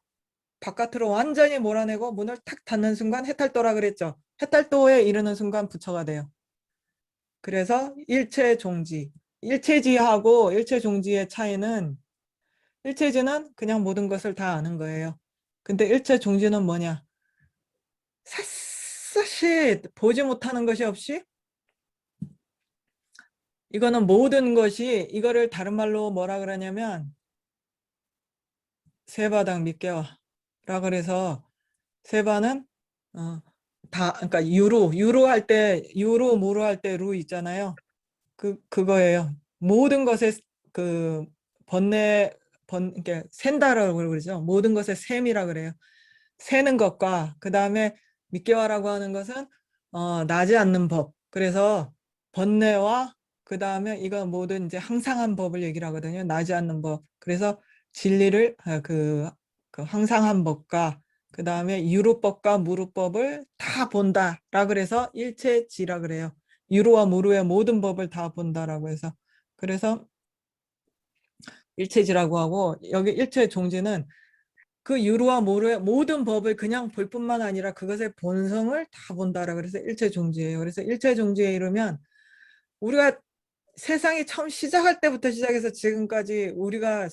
바깥으로 완전히 몰아내고 문을 탁 닫는 순간 해탈도라 그랬죠. 해탈도에 이르는 순간 부처가 돼요. 그래서 일체종지. 일체지하고 일체종지의 차이는 일체지는 그냥 모든 것을 다 아는 거예요. 근데 일체종지는 뭐냐? 샅샅이 보지 못하는 것이 없이 이거는 모든 것이 이거를 다른 말로 뭐라 그러냐면 세바당 밑개와라 그래서 세바는 그러니까 유로 무로 할 때 루 있잖아요. 그거예요. 모든 것에 그 이렇게 센다라고 그러죠. 모든 것에 셈이라 그래요. 세는 것과 그 다음에 밑개와라고 하는 것은 나지 않는 법. 그래서 번뇌와 그 다음에 이거 모든 이제 항상한 법을 얘기를 하거든요. 나지 않는 법. 그래서 진리를 그 항상한 법과 그 다음에 유루법과 무루법을 다 본다라 그래서 일체지라 그래요. 유루와 무루의 모든 법을 다 본다라고 해서 그래서 일체지라고 하고 여기 일체종지는 그 유루와 무루의 모든 법을 그냥 볼 뿐만 아니라 그것의 본성을 다 본다라 그래서 일체종지예요. 그래서 일체종지에 이르면 우리가 세상이 처음 시작할 때부터 시작해서 지금까지 우리가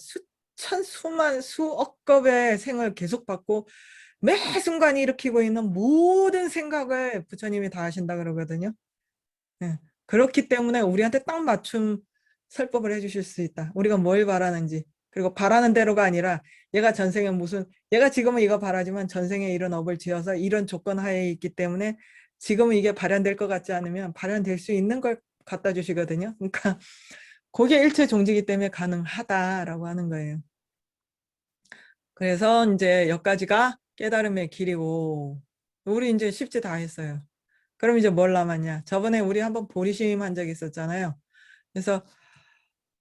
수억 겁의 생을 계속 받고 매 순간 일으키고 있는 모든 생각을 부처님이 다 하신다 그러거든요. 예. 그렇기 때문에 우리한테 딱 맞춤 설법을 해주실 수 있다. 우리가 뭘 바라는지. 그리고 바라는 대로가 아니라 얘가 전생에 얘가 지금은 이거 바라지만 전생에 이런 업을 지어서 이런 조건 하에 있기 때문에 지금은 이게 발현될 것 같지 않으면 발현될 수 있는 걸 갖다 주시거든요. 그러니까 그게 일체 종지기 때문에 가능하다라고 하는 거예요. 그래서 이제 여기까지가 깨달음의 길이고, 우리 이제 십지 다 했어요. 그럼 이제 뭘 남았냐? 저번에 우리 한번 보리심 한 적 있었잖아요. 그래서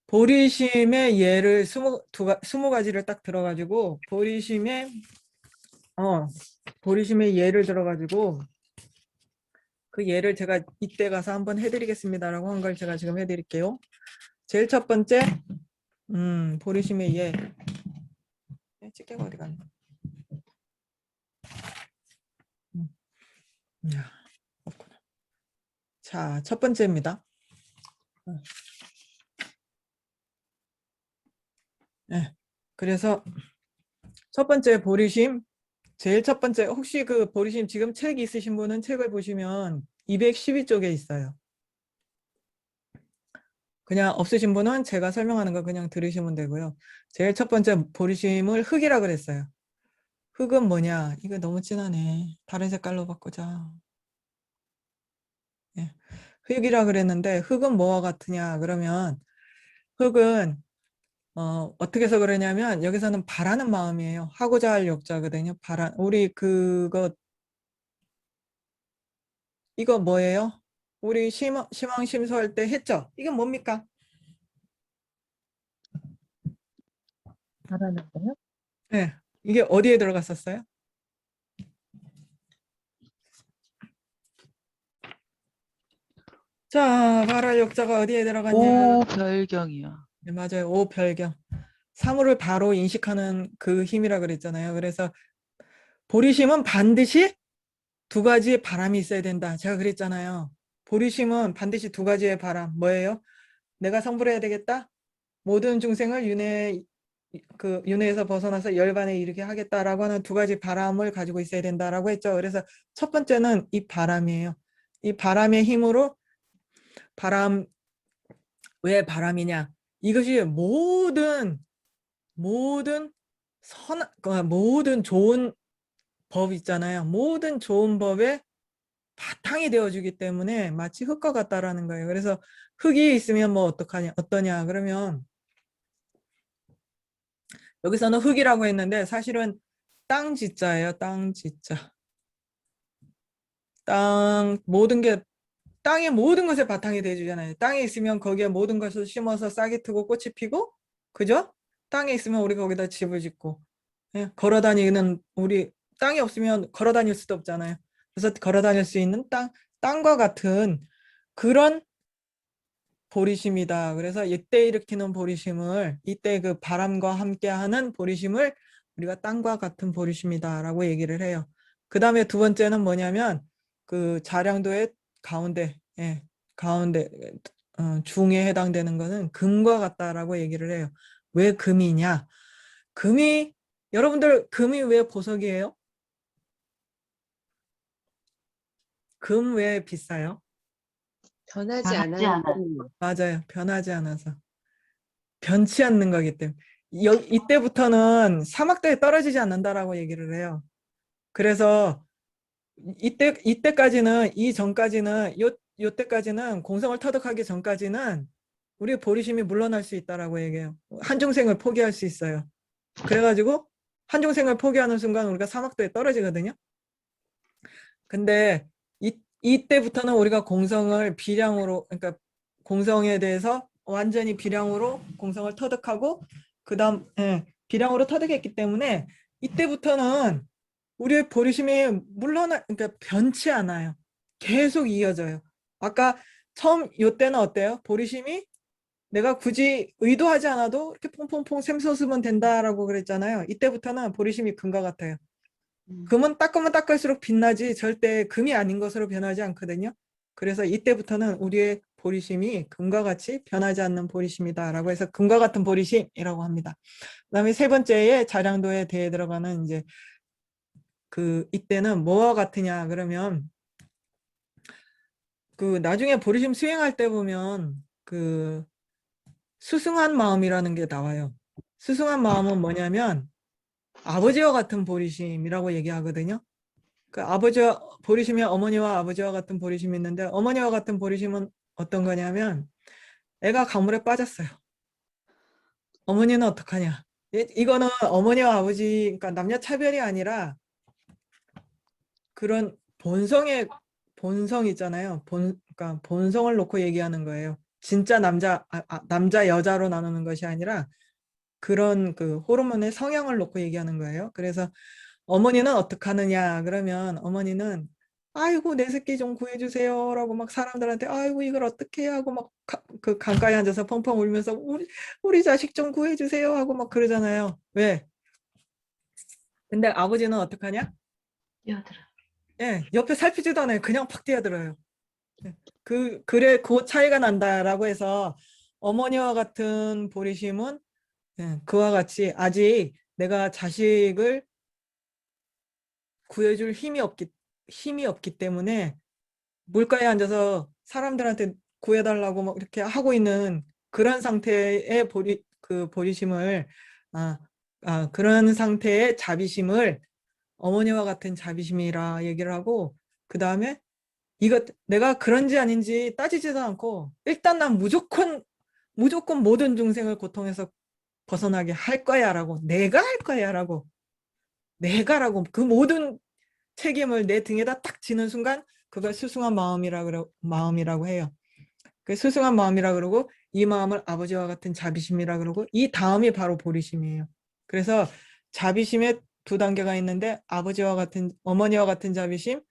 보리심의 예를 20가지를 딱 들어가지고 보리심의 예를 들어가지고 그 예를 제가 이때 가서 한번 해드리겠습니다라고 한 걸 제가 지금 해드릴게요. 제일 첫 번째 보리심의 예. 집게가 어디 갔나? 야, 없구나. 자, 첫 번째입니다. 네. 그래서 첫 번째 보리심, 제일 첫 번째, 혹시 그 보리심 지금 책 있으신 분은 책을 보시면 212쪽에 있어요. 그냥 없으신 분은 제가 설명하는 거 그냥 들으시면 되고요. 제일 첫 번째 보리심을 흙이라 그랬어요. 흙은 뭐냐? 이거 너무 진하네. 다른 색깔로 바꾸자. 예. 흙이라 그랬는데 흙은 뭐와 같으냐? 그러면 흙은 어떻게 해서 그러냐면 여기서는 바라는 마음이에요. 하고자 할 욕자거든요. 우리 이거 뭐예요? 우리 심왕심소할 때 했죠? 이건 뭡니까? 바라는 거요? 네. 이게 어디에 들어갔었어요? 자, 바라 욕자가 어디에 들어갔냐? 오별경이요. 네, 맞아요. 오별경. 사물을 바로 인식하는 그 힘이라 그랬잖아요. 그래서 보리심은 반드시 두 가지의 바람이 있어야 된다. 제가 그랬잖아요. 보리심은 반드시 두 가지의 바람. 뭐예요? 내가 성불해야 되겠다. 모든 중생을 윤회에서 벗어나서 열반에 이르게 하겠다라고 하는 두 가지 바람을 가지고 있어야 된다라고 했죠. 그래서 첫 번째는 이 바람이에요. 이 바람의 힘으로 왜 바람이냐? 이것이 모든 좋은 법 있잖아요. 모든 좋은 법의 바탕이 되어주기 때문에 마치 흙과 같다라는 거예요. 그래서 흙이 있으면 뭐 어떠냐? 그러면 여기서는 흙이라고 했는데 사실은 땅지자예요. 땅지자. 땅의 모든 것에 바탕이 돼주잖아요. 땅에 있으면 거기에 모든 것을 심어서 싹이 트고 꽃이 피고, 그죠? 땅에 있으면 우리 거기다 집을 짓고, 예, 우리 땅이 없으면 걸어 다닐 수도 없잖아요. 그래서 걸어 다닐 수 있는 땅과 같은 그런 보리심이다. 그래서 이때 일으키는 보리심을, 이때 그 바람과 함께하는 보리심을 우리가 땅과 같은 보리심이다라고 얘기를 해요. 그 다음에 두 번째는 뭐냐면 그 자량도의 가운데, 가운데 중에 해당되는 것은 금과 같다라고 얘기를 해요. 왜 금이냐? 여러분들 금이 왜 보석이에요? 금 왜 비싸요? 변하지 않아요. 맞아요. 변하지 않아서. 변치 않는 거기 때문에. 이때부터는 사막도에 떨어지지 않는다라고 얘기를 해요. 그래서 이전까지는 요때까지는 공성을 터득하기 전까지는 우리 보리심이 물러날 수 있다라고 얘기해요. 한중생을 포기할 수 있어요. 그래가지고 한중생을 포기하는 순간 우리가 사막도에 떨어지거든요. 근데 이때부터는 우리가 공성을 비량으로, 그러니까 공성에 대해서 완전히 비량으로 공성을 터득하고 그다음 비량으로 터득했기 때문에 이때부터는 우리의 보리심이 그러니까 변치 않아요. 계속 이어져요. 아까 처음 요때는 어때요? 보리심이 내가 굳이 의도하지 않아도 이렇게 퐁퐁퐁 샘솟으면 된다라고 그랬잖아요. 이때부터는 보리심이 금과 같아요. 금은 닦으면 닦을수록 빛나지 절대 금이 아닌 것으로 변하지 않거든요. 그래서 이때부터는 우리의 보리심이 금과 같이 변하지 않는 보리심이다라고 해서 금과 같은 보리심이라고 합니다. 그다음에 세 번째에 자량도에 대해 들어가는 이제 이때는 뭐와 같으냐 그러면 나중에 보리심 수행할 때 보면 수승한 마음이라는 게 나와요. 수승한 마음은 뭐냐면 아버지와 같은 보리심이라고 얘기하거든요. 그 아버지와 보리심이 어머니와 아버지와 같은 보리심이 있는데 어머니와 같은 보리심은 어떤 거냐면 애가 강물에 빠졌어요. 어머니는 어떡하냐? 이거는 어머니와 아버지, 그러니까 남녀 차별이 아니라 그런 본성 있잖아요. 그러니까 본성을 놓고 얘기하는 거예요. 진짜 남자 여자로 나누는 것이 아니라 그런 그 호르몬의 성향을 놓고 얘기하는 거예요. 그래서 어머니는 어떡하느냐 그러면 어머니는 아이고 내 새끼 좀 구해주세요라고 막 사람들한테 아이고 이걸 어떻게 해야 하고 막 그 강가에 앉아서 펑펑 울면서 우리 자식 좀 구해주세요 하고 막 그러잖아요. 왜? 근데 아버지는 어떡하냐? 뛰어들어. 예, 옆에 살피지도 않아요. 그냥 팍 뛰어들어요. 예, 그래 그 차이가 난다라고 해서 어머니와 같은 보리심은 예, 그와 같이 아직 내가 자식을 구해줄 힘이 없기 때문에 물가에 앉아서 사람들한테 구해달라고 막 이렇게 하고 있는 그런 상태의 그 보리심을 아, 그런 상태의 자비심을 어머니와 같은 자비심이라 얘기를 하고 그 다음에 이거 내가 그런지 아닌지 따지지도 않고 일단 난 무조건 모든 중생을 고통에서 벗어나게 할 거야라고 내가 할 거야라고 내가라고 그 모든 책임을 내 등에다 딱 지는 순간 그걸 수승한 마음이라고 해요. 그 수승한 마음이라 그러고 이 마음을 아버지와 같은 자비심이라 그러고 이 다음이 바로 보리심이에요. 그래서 자비심에 두 단계가 있는데 어머니와 같은 자비심,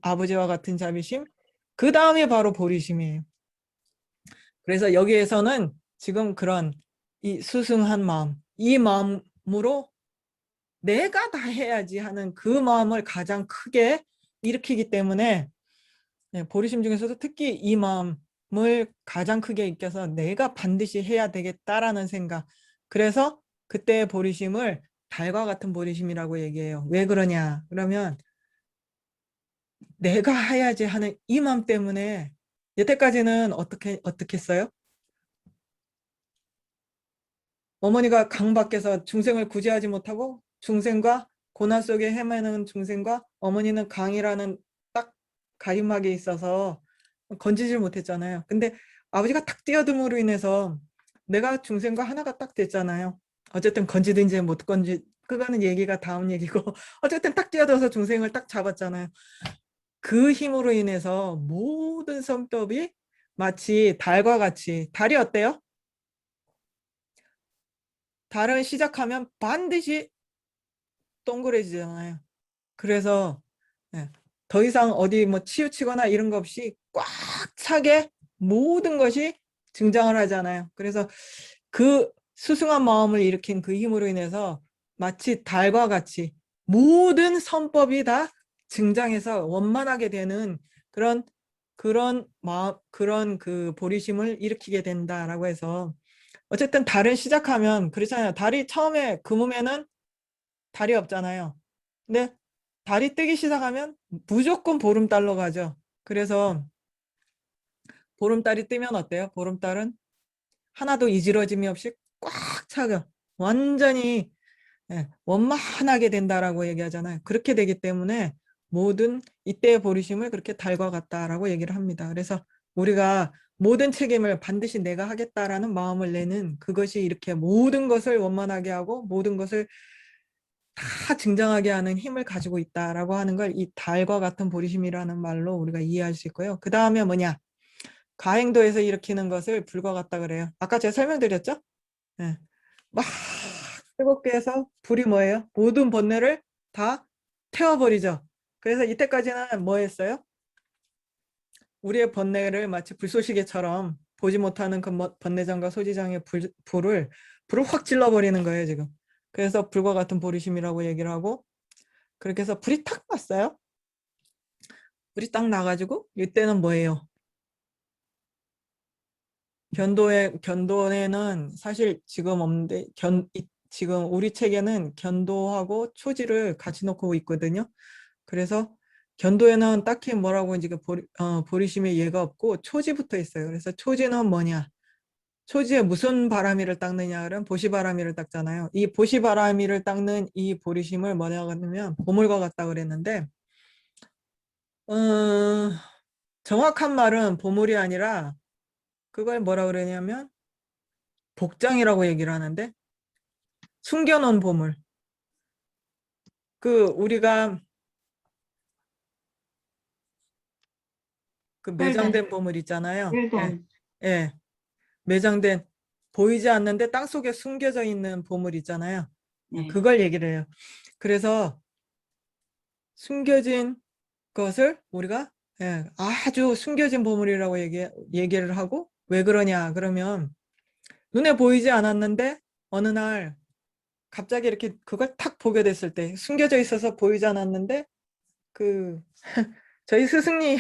아버지와 같은 자비심, 그 다음이 바로 보리심이에요. 그래서 여기에서는 지금 그런 이 수승한 마음, 이 마음으로 내가 다 해야지 하는 그 마음을 가장 크게 일으키기 때문에 네, 보리심 중에서도 특히 이 마음을 가장 크게 익혀서 내가 반드시 해야 되겠다라는 생각. 그래서 그때의 보리심을 달과 같은 보리심이라고 얘기해요. 왜 그러냐? 그러면 내가 해야지 하는 이 마음 때문에 여태까지는 어떻게 했어요? 어머니가 강 밖에서 중생을 구제하지 못하고 중생과 고난 속에 헤매는 중생과 어머니는 강이라는 딱 가림막에 있어서 건지질 못했잖아요. 근데 아버지가 탁 뛰어듦으로 인해서 내가 중생과 하나가 딱 됐잖아요. 어쨌든 건지든지 못 건지 그거는 얘기가 다음 얘기고 어쨌든 딱 뛰어들어서 중생을 딱 잡았잖아요. 그 힘으로 인해서 모든 성법이 마치 달과 같이 달이 어때요? 달은 시작하면 반드시 동그래지잖아요. 그래서 예, 더 이상 어디 뭐 치우치거나 이런 거 없이 꽉 차게 모든 것이 증장을 하잖아요. 그래서 그 수승한 마음을 일으킨 그 힘으로 인해서 마치 달과 같이 모든 선법이 다 증장해서 원만하게 되는 그런 그 보리심을 일으키게 된다라고 해서 어쨌든 달은 시작하면 그렇잖아요. 달이 처음에 금음에는 달이 없잖아요. 근데 달이 뜨기 시작하면 무조건 보름달로 가죠. 그래서 보름달이 뜨면 어때요? 보름달은 하나도 이지러짐이 없이 꽉 차게 완전히 원만하게 된다라고 얘기하잖아요. 그렇게 되기 때문에 모든 이때의 보리심을 그렇게 달과 같다라고 얘기를 합니다. 그래서 우리가 모든 책임을 반드시 내가 하겠다라는 마음을 내는 그것이 이렇게 모든 것을 원만하게 하고 모든 것을 다 증정하게 하는 힘을 가지고 있다라고 하는 걸 이 달과 같은 보리심이라는 말로 우리가 이해할 수 있고요. 그 다음에 뭐냐? 가행도에서 일으키는 것을 불과 같다 그래요. 아까 제가 설명드렸죠? 네. 막 뜨겁게 해서 불이 뭐예요? 모든 번뇌를 다 태워버리죠. 그래서 이때까지는 뭐 했어요? 우리의 번뇌를 마치 불쏘시개처럼 보지 못하는 그 번뇌장과 소지장의 불을 확 질러버리는 거예요, 지금. 그래서 불과 같은 보리심이라고 얘기를 하고 그렇게 해서 불이 탁 났어요. 불이 딱 나가지고 이때는 뭐예요? 견도에는 사실 지금 없는데 지금 우리 책에는 견도하고 초지를 같이 놓고 있거든요. 그래서 견도에는 딱히 뭐라고 이제 보리심의 예가 없고 초지부터 있어요. 그래서 초지는 뭐냐? 초지에 무슨 바람이를 닦느냐 그러면 보시바람이를 닦잖아요. 이 보시바람이를 닦는 이 보리심을 뭐냐고 하면 보물과 같다 그랬는데 어, 정확한 말은 보물이 아니라 그걸 뭐라 그러냐면 복장이라고 얘기를 하는데 숨겨놓은 보물. 그 우리가 그 매장된 보물 있잖아요. 예, 혈관. 예. 매장된 보이지 않는데 땅속에 숨겨져 있는 보물 있잖아요. 네. 그걸 얘기를 해요. 그래서 숨겨진 것을 우리가 예, 아주 숨겨진 보물이라고 얘기를 하고 왜 그러냐 그러면 눈에 보이지 않았는데 어느 날 갑자기 이렇게 그걸 탁 보게 됐을 때 숨겨져 있어서 보이지 않았는데 그 저희 스승님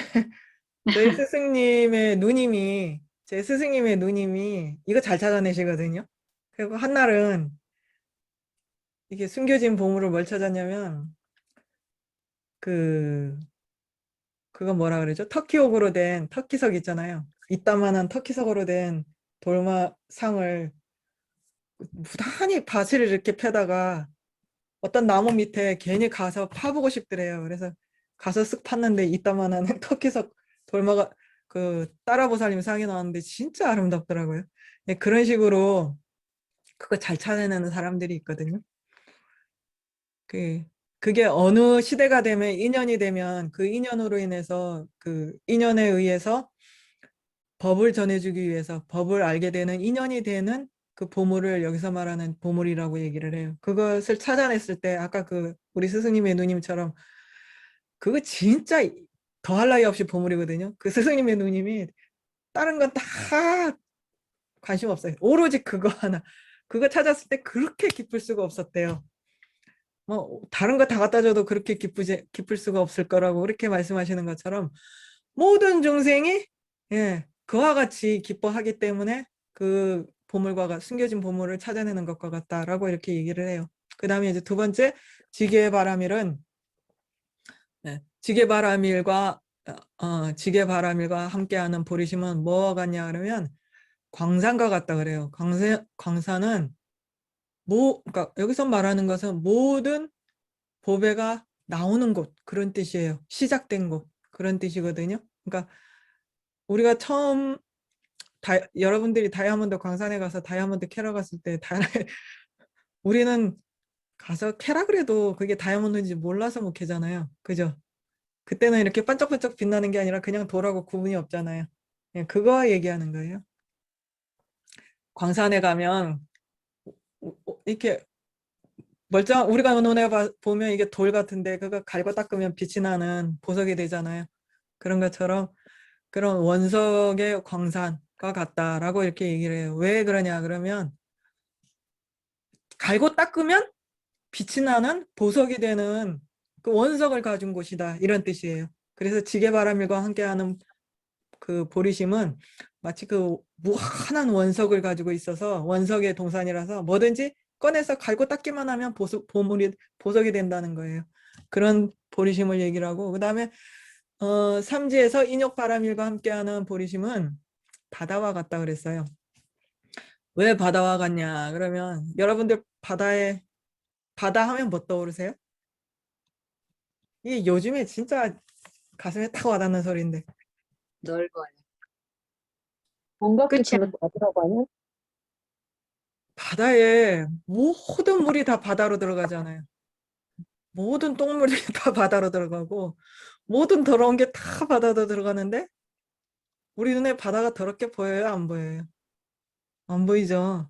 저희 스승님의 누님이 제 스승님의 누님이 이거 잘 찾아내시거든요. 그리고 한날은 이게 숨겨진 보물을 뭘 찾았냐면 그거 뭐라 그러죠? 터키옥으로 된 터키석 있잖아요. 이따만한 터키석으로 된 돌마상을 무단히 밭을 이렇게 패다가 어떤 나무 밑에 괜히 가서 파보고 싶더래요. 그래서 가서 쓱 팠는데 이따만한 터키석 돌마가 그 따라보살님 상이 나왔는데 진짜 아름답더라고요. 네, 그런 식으로 그거 잘 찾아내는 사람들이 있거든요. 그게 어느 시대가 되면 인연이 되면 그 인연으로 인해서 그 인연에 의해서 법을 전해주기 위해서 법을 알게 되는 인연이 되는 그 보물을 여기서 말하는 보물이라고 얘기를 해요. 그것을 찾아냈을 때 아까 그 우리 스승님의 누님처럼 그거 진짜 더할 나위 없이 보물이거든요. 그 스승님의 누님이 다른 건 다 관심 없어요. 오로지 그거 하나. 그거 찾았을 때 그렇게 기쁠 수가 없었대요. 뭐 다른 거 다 갖다 줘도 그렇게 기쁠 수가 없을 거라고 그렇게 말씀하시는 것처럼 모든 중생이 예, 그와 같이 기뻐하기 때문에 그 숨겨진 보물을 찾아내는 것과 같다라고 이렇게 얘기를 해요. 그 다음에 이제 두 번째 지게바라밀은 지게바라밀과 함께하는 보리심은 뭐와 같냐 그러면 광산과 같다 그래요. 광산은 그러니까 여기서 말하는 것은 모든 보배가 나오는 곳 그런 뜻이에요. 시작된 곳 그런 뜻이거든요. 그러니까 우리가 처음 여러분들이 다이아몬드 광산에 가서 다이아몬드 캐러 갔을 때 우리는 가서 캐라 그래도 그게 다이아몬드인지 몰라서 못 캐잖아요. 그죠? 그때는 이렇게 반짝반짝 빛나는 게 아니라 그냥 돌하고 구분이 없잖아요. 그거 얘기하는 거예요. 광산에 가면 이렇게 우리가 눈에 보면 이게 돌 같은데 그거 갈고 닦으면 빛이 나는 보석이 되잖아요. 그런 것처럼 그런 원석의 광산과 같다라고 이렇게 얘기를 해요. 왜 그러냐 그러면 갈고 닦으면 빛이 나는 보석이 되는 그 원석을 가진 곳이다 이런 뜻이에요. 그래서 지게바라밀과 함께하는 그 보리심은 마치 그 무한한 원석을 가지고 있어서 원석의 동산이라서 뭐든지 꺼내서 갈고 닦기만 하면 보석이 된다는 거예요. 그런 보리심을 얘기를 하고 그 다음에 삼지에서 인욕바라밀과 함께하는 보리심은 바다와 같다 그랬어요. 왜 바다와 같냐 그러면 여러분들 바다 하면 뭐 떠오르세요? 이게 요즘에 진짜 가슴에 탁 와닿는 소리인데 넓어요. 뭔가 끝이 별로 나더라고 하냐? 바다에 모든 물이 다 바다로 들어가잖아요. 모든 똥물이 다 바다로 들어가고 모든 더러운 게 다 바다로 들어가는데 우리 눈에 바다가 더럽게 보여요? 안 보여요? 안 보이죠?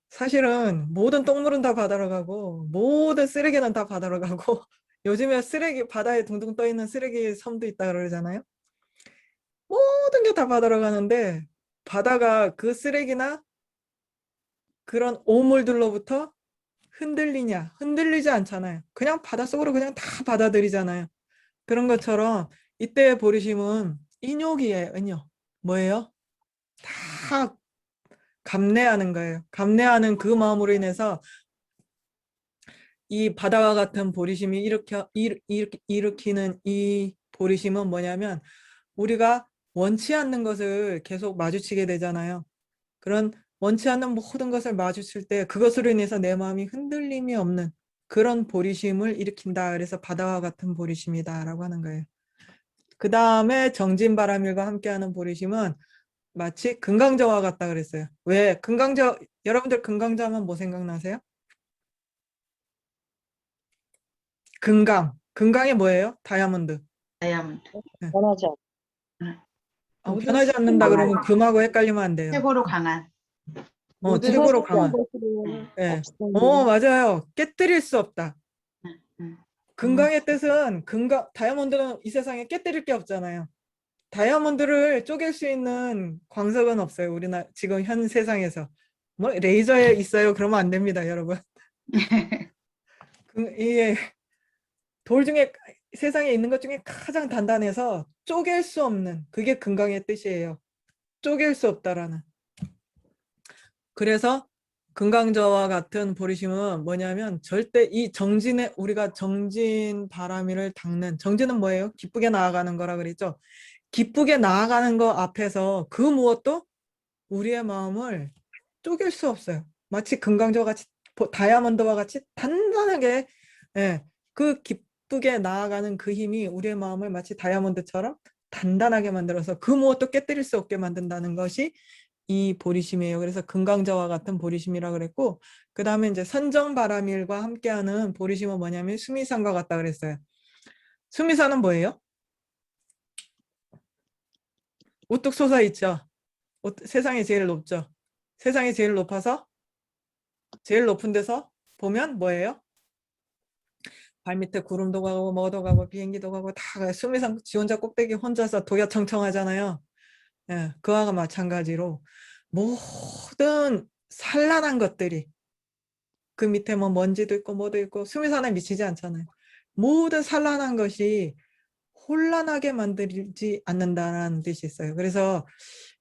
사실은 모든 똥물은 다 바다로 가고 모든 쓰레기는 다 바다로 가고 요즘에 바다에 둥둥 떠 있는 쓰레기 섬도 있다 그러잖아요. 모든 게 다 바다로 가는데 바다가 그 쓰레기나 그런 오물들로부터 흔들리지 않잖아요. 그냥 바닷속으로 그냥 다 받아들이잖아요. 그런 것처럼 이때의 보리심은 인욕이에요. 인욕. 뭐예요? 다 감내하는 거예요. 감내하는 그 마음으로 인해서 이 바다와 같은 보리심이 일으키는 이 보리심은 뭐냐면 우리가 원치 않는 것을 계속 마주치게 되잖아요. 그런 원치 않는 모든 것을 마주칠 때 그것으로 인해서 내 마음이 흔들림이 없는 그런 보리심을 일으킨다. 그래서 바다와 같은 보리심이다라고 하는 거예요. 그 다음에 정진바람일과 함께하는 보리심은 마치 금강저와 같다 그랬어요. 왜? 금강저, 여러분들 금강저 하면 뭐 생각나세요? 금강. 금강이 뭐예요? 다이아몬드. 다이아몬드. 네. 변하지 않- 모든 변하지 않는다 순간을 그러면 금하고 헷갈리면 안 돼요. 최고로 강한. 모든 최고로 순간 강한. 것으로는 예. 없음을 맞아요. 깨뜨릴 수 없다. 음, 음. 금강의 뜻은 다이아몬드는 이 세상에 깨뜨릴 게 없잖아요. 다이아몬드를 쪼갤 수 있는 광석은 없어요. 우리나라 지금 현 세상에서. 뭐 레이저에 있어요. 그러면 안 됩니다, 여러분. 이게 돌 중에 세상에 있는 것 중에 가장 단단해서 쪼갤 수 없는 그게 금강의 뜻이에요. 쪼갤 수 없다라는. 그래서 금강저와 같은 보리심은 뭐냐면 절대 이 정진에 우리가 정진 바람이를 닦는 정진은 뭐예요? 기쁘게 나아가는 거라 그랬죠. 기쁘게 나아가는 거 앞에서 그 무엇도 우리의 마음을 쪼갤 수 없어요. 마치 금강저와 같이 다이아몬드와 같이 단단하게 그 기쁘게 나아가는 그 힘이 우리의 마음을 마치 다이아몬드처럼 단단하게 만들어서 그 무엇도 깨뜨릴 수 없게 만든다는 것이 이 보리심이에요. 그래서 금강저와 같은 보리심이라 그랬고 그 다음에 이제 선정바람일과 함께하는 보리심은 뭐냐면 수미산과 같다 그랬어요. 수미산은 뭐예요? 우뚝 솟아 있죠. 세상에 제일 높죠. 세상에 제일 높아서 제일 높은 데서 보면 뭐예요? 발밑에 구름도 가고 뭐도 가고 비행기도 가고 다 가요. 수미산 지 혼자 꼭대기 혼자서 도야청청하잖아요. 예, 그와 마찬가지로 모든 산란한 것들이 그 밑에 뭐 먼지도 있고 뭐도 있고 수미산에 미치지 않잖아요. 모든 산란한 것이 혼란하게 만들지 않는다라는 뜻이 있어요. 그래서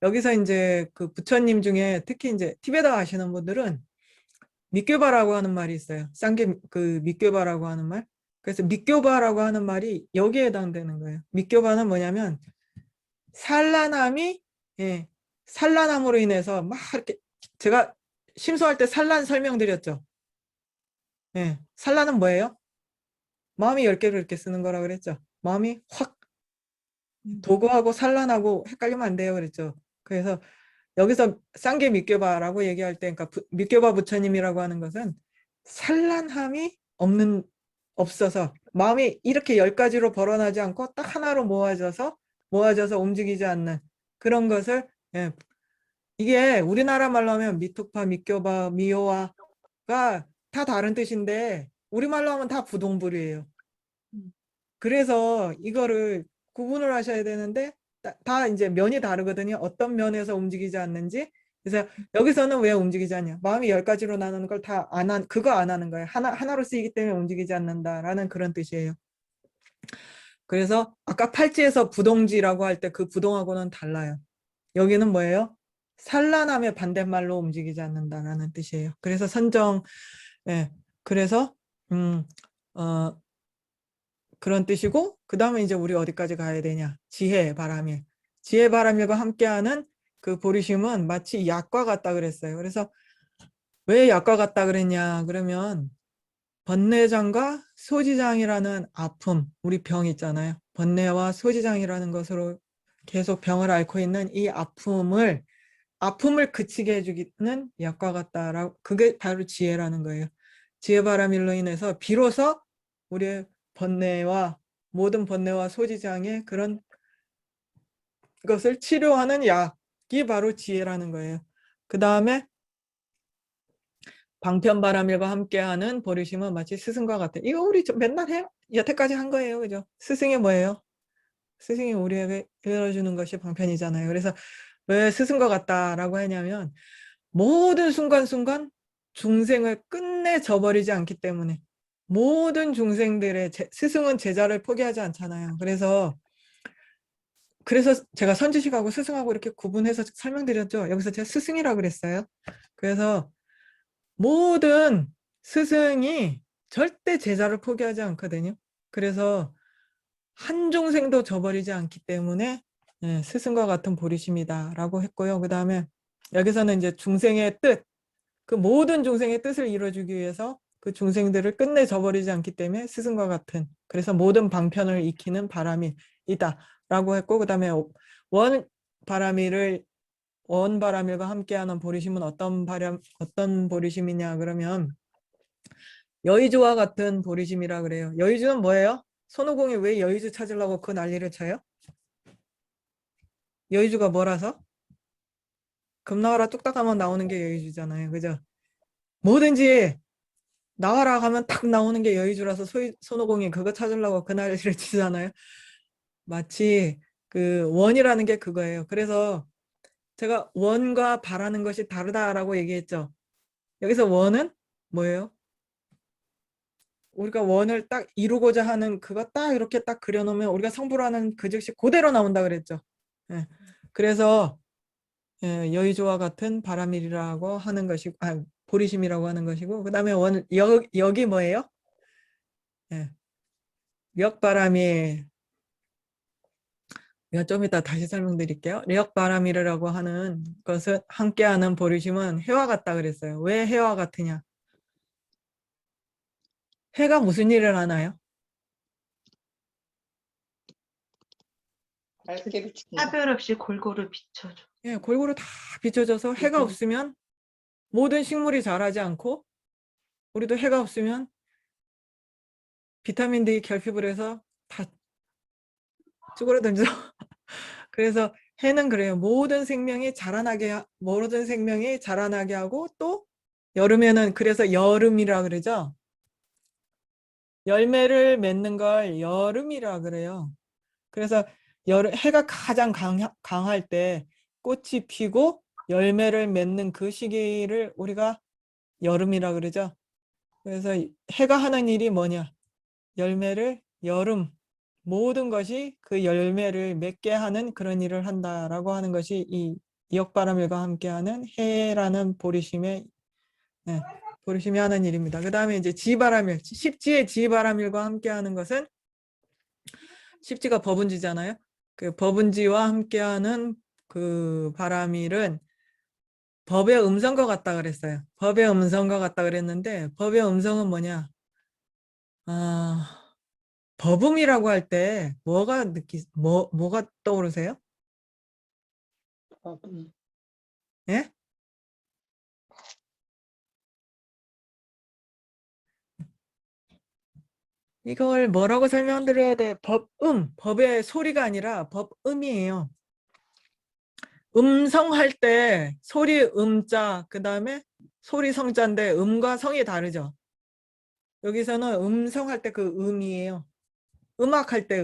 여기서 이제 그 부처님 중에 특히 이제 티베트 하시는 분들은 밑교바라고 하는 말이 있어요. 쌍계 그 밑교바라고 하는 말. 그래서 밑교바라고 하는 말이 여기에 해당되는 거예요. 밑교바는 뭐냐면 산란함이 산란함으로 인해서 막 이렇게 제가 심수할 때 산란 설명드렸죠. 산란은 뭐예요? 마음이 10개를 이렇게 쓰는 거라 그랬죠. 마음이 확 도구하고 산란하고 헷갈리면 안 돼요 그랬죠. 그래서 여기서 쌍계 밑교바라고 얘기할 때 그러니까 밑교바 부처님이라고 하는 것은 산란함이 없어서 마음이 이렇게 10가지로 벌어나지 않고 딱 하나로 모아져서 움직이지 않는 그런 것을 이게 우리나라 말로 하면 미tuk파, 밑교바, 미호화가 다 다른 뜻인데 우리말로 하면 다 부동불이에요. 그래서 이거를 구분을 하셔야 되는데 다 이제 면이 다르거든요. 어떤 면에서 움직이지 않는지. 그래서 여기서는 왜 움직이지 않냐? 마음이 10가지로 나누는 걸 다 그거 안 하는 거예요. 하나로 쓰이기 때문에 움직이지 않는다라는 그런 뜻이에요. 그래서 아까 팔찌에서 부동지라고 할 때 그 부동하고는 달라요. 여기는 뭐예요? 산란함의 반대말로 움직이지 않는다라는 뜻이에요. 그래서 그래서 그런 뜻이고 그 다음에 이제 우리 어디까지 가야 되냐? 지혜 바람일. 지혜 바람일과 함께하는 그 보리심은 마치 약과 같다 그랬어요. 그래서 왜 약과 같다 그랬냐? 그러면 번뇌장과 소지장이라는 아픔, 우리 병 있잖아요. 번뇌와 소지장이라는 것으로 계속 병을 앓고 있는 이 아픔을 그치게 해주기는 약과 같다라고 그게 바로 지혜라는 거예요. 지혜 바람일로 인해서 비로소 우리의 모든 번뇌와 소지장의 그런 것을 치료하는 약이 바로 지혜라는 거예요. 그 다음에 방편바람일과 함께하는 보리심은 마치 스승과 같아. 이거 우리 맨날 해요. 여태까지 한 거예요. 그죠? 스승이 뭐예요? 스승이 우리에게 일러주는 것이 방편이잖아요. 그래서 왜 스승과 같다라고 하냐면 모든 순간순간 중생을 끝내 저버리지 않기 때문에 모든 중생들의 스승은 제자를 포기하지 않잖아요. 그래서 제가 선지식하고 스승하고 이렇게 구분해서 설명드렸죠. 여기서 제가 스승이라고 그랬어요. 그래서 모든 스승이 절대 제자를 포기하지 않거든요. 그래서 한 중생도 저버리지 않기 때문에 스승과 같은 보리심이다라고 했고요. 그 다음에 여기서는 이제 중생의 뜻, 그 모든 중생의 뜻을 이루어주기 위해서 그 중생들을 끝내 저버리지 않기 때문에 스승과 같은, 그래서 모든 방편을 익히는 바람이 있다라고 했고, 그 다음에 원 바람이를 원 바람일과 함께하는 보리심은 어떤 보리심이냐 그러면 여의주와 같은 보리심이라 그래요. 여의주는 뭐예요? 손오공이 왜 여의주 찾으려고 그 난리를 쳐요? 여의주가 뭐라서? 금 나와라 뚝딱 하면 나오는 게 여의주잖아요. 그죠? 뭐든지 나와라 하면 딱 나오는 게 여의주라서 손오공이 그거 찾으려고 그 난리를 치잖아요. 마치 그 원이라는 게 그거예요. 그래서 제가 원과 바라는 것이 다르다라고 얘기했죠. 여기서 원은 뭐예요? 우리가 원을 딱 이루고자 하는 그거 딱 이렇게 딱 그려놓으면 우리가 성불하는 그 즉시 그대로 나온다 그랬죠. 예. 그래서 여의주와 같은 바람일이라고 하는 것이, 보리심이라고 하는 것이고, 그 다음에 여기 뭐예요? 예. 역바람일. 좀 이따 다시 설명드릴게요. 역바람일이라고 하는 것은 함께하는 보리심은 해와 같다 그랬어요. 왜 해와 같으냐? 해가 무슨 일을 하나요? 밝게 비친다. 차별 없이 골고루 비춰줘. 예, 골고루 다 비춰져서 해가 없으면 모든 식물이 자라지 않고, 우리도 해가 없으면 비타민 D 결핍을 해서 다 쭈그러들죠. 그래서 해는 그래요. 모든 생명이 자라나게 하고, 또 여름에는 그래서 여름이라 그러죠. 열매를 맺는 걸 여름이라 그래요. 그래서 해가 가장 강할 때 꽃이 피고 열매를 맺는 그 시기를 우리가 여름이라 그러죠. 그래서 해가 하는 일이 뭐냐? 모든 것이 그 열매를 맺게 하는 그런 일을 한다라고 하는 것이 이 역바람일과 함께하는 해라는 보리심이 하는 일입니다. 그 다음에 이제 지바람일, 십지의 지바람일과 함께하는 것은, 십지가 법운지잖아요. 그 법운지와 함께하는 그 바람일은 법의 음성과 같다 그랬어요. 법의 음성과 같다 그랬는데, 법의 음성은 뭐냐? 법음이라고 할 때 뭐가 떠오르세요? 예? 이걸 뭐라고 설명드려야 돼? 법의 소리가 아니라 법음이에요. 음성할 때 소리 음자, 그 다음에 소리 성자인데 음과 성이 다르죠. 여기서는 음성할 때 그 음이에요. 음악할 때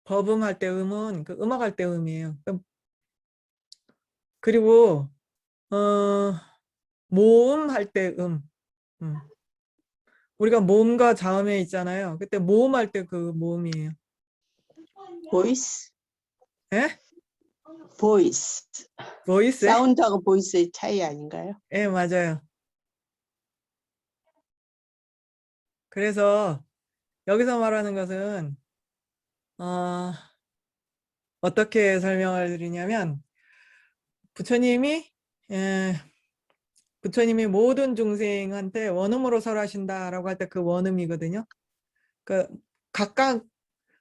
법음할 때 음은 그 음악할 때 음이에요. 그리고 모음할 때 우리가 모음과 자음에 있잖아요. 그때 모음할 때 그 모음이에요. 보이스. 예? 보이스. 보이스? 사운드하고 보이스의 차이 아닌가요? 예, 맞아요. 그래서 여기서 말하는 것은 어떻게 설명을 드리냐면, 부처님이 모든 중생한테 원음으로 설하신다라고 할 때 그 원음이거든요. 그 각각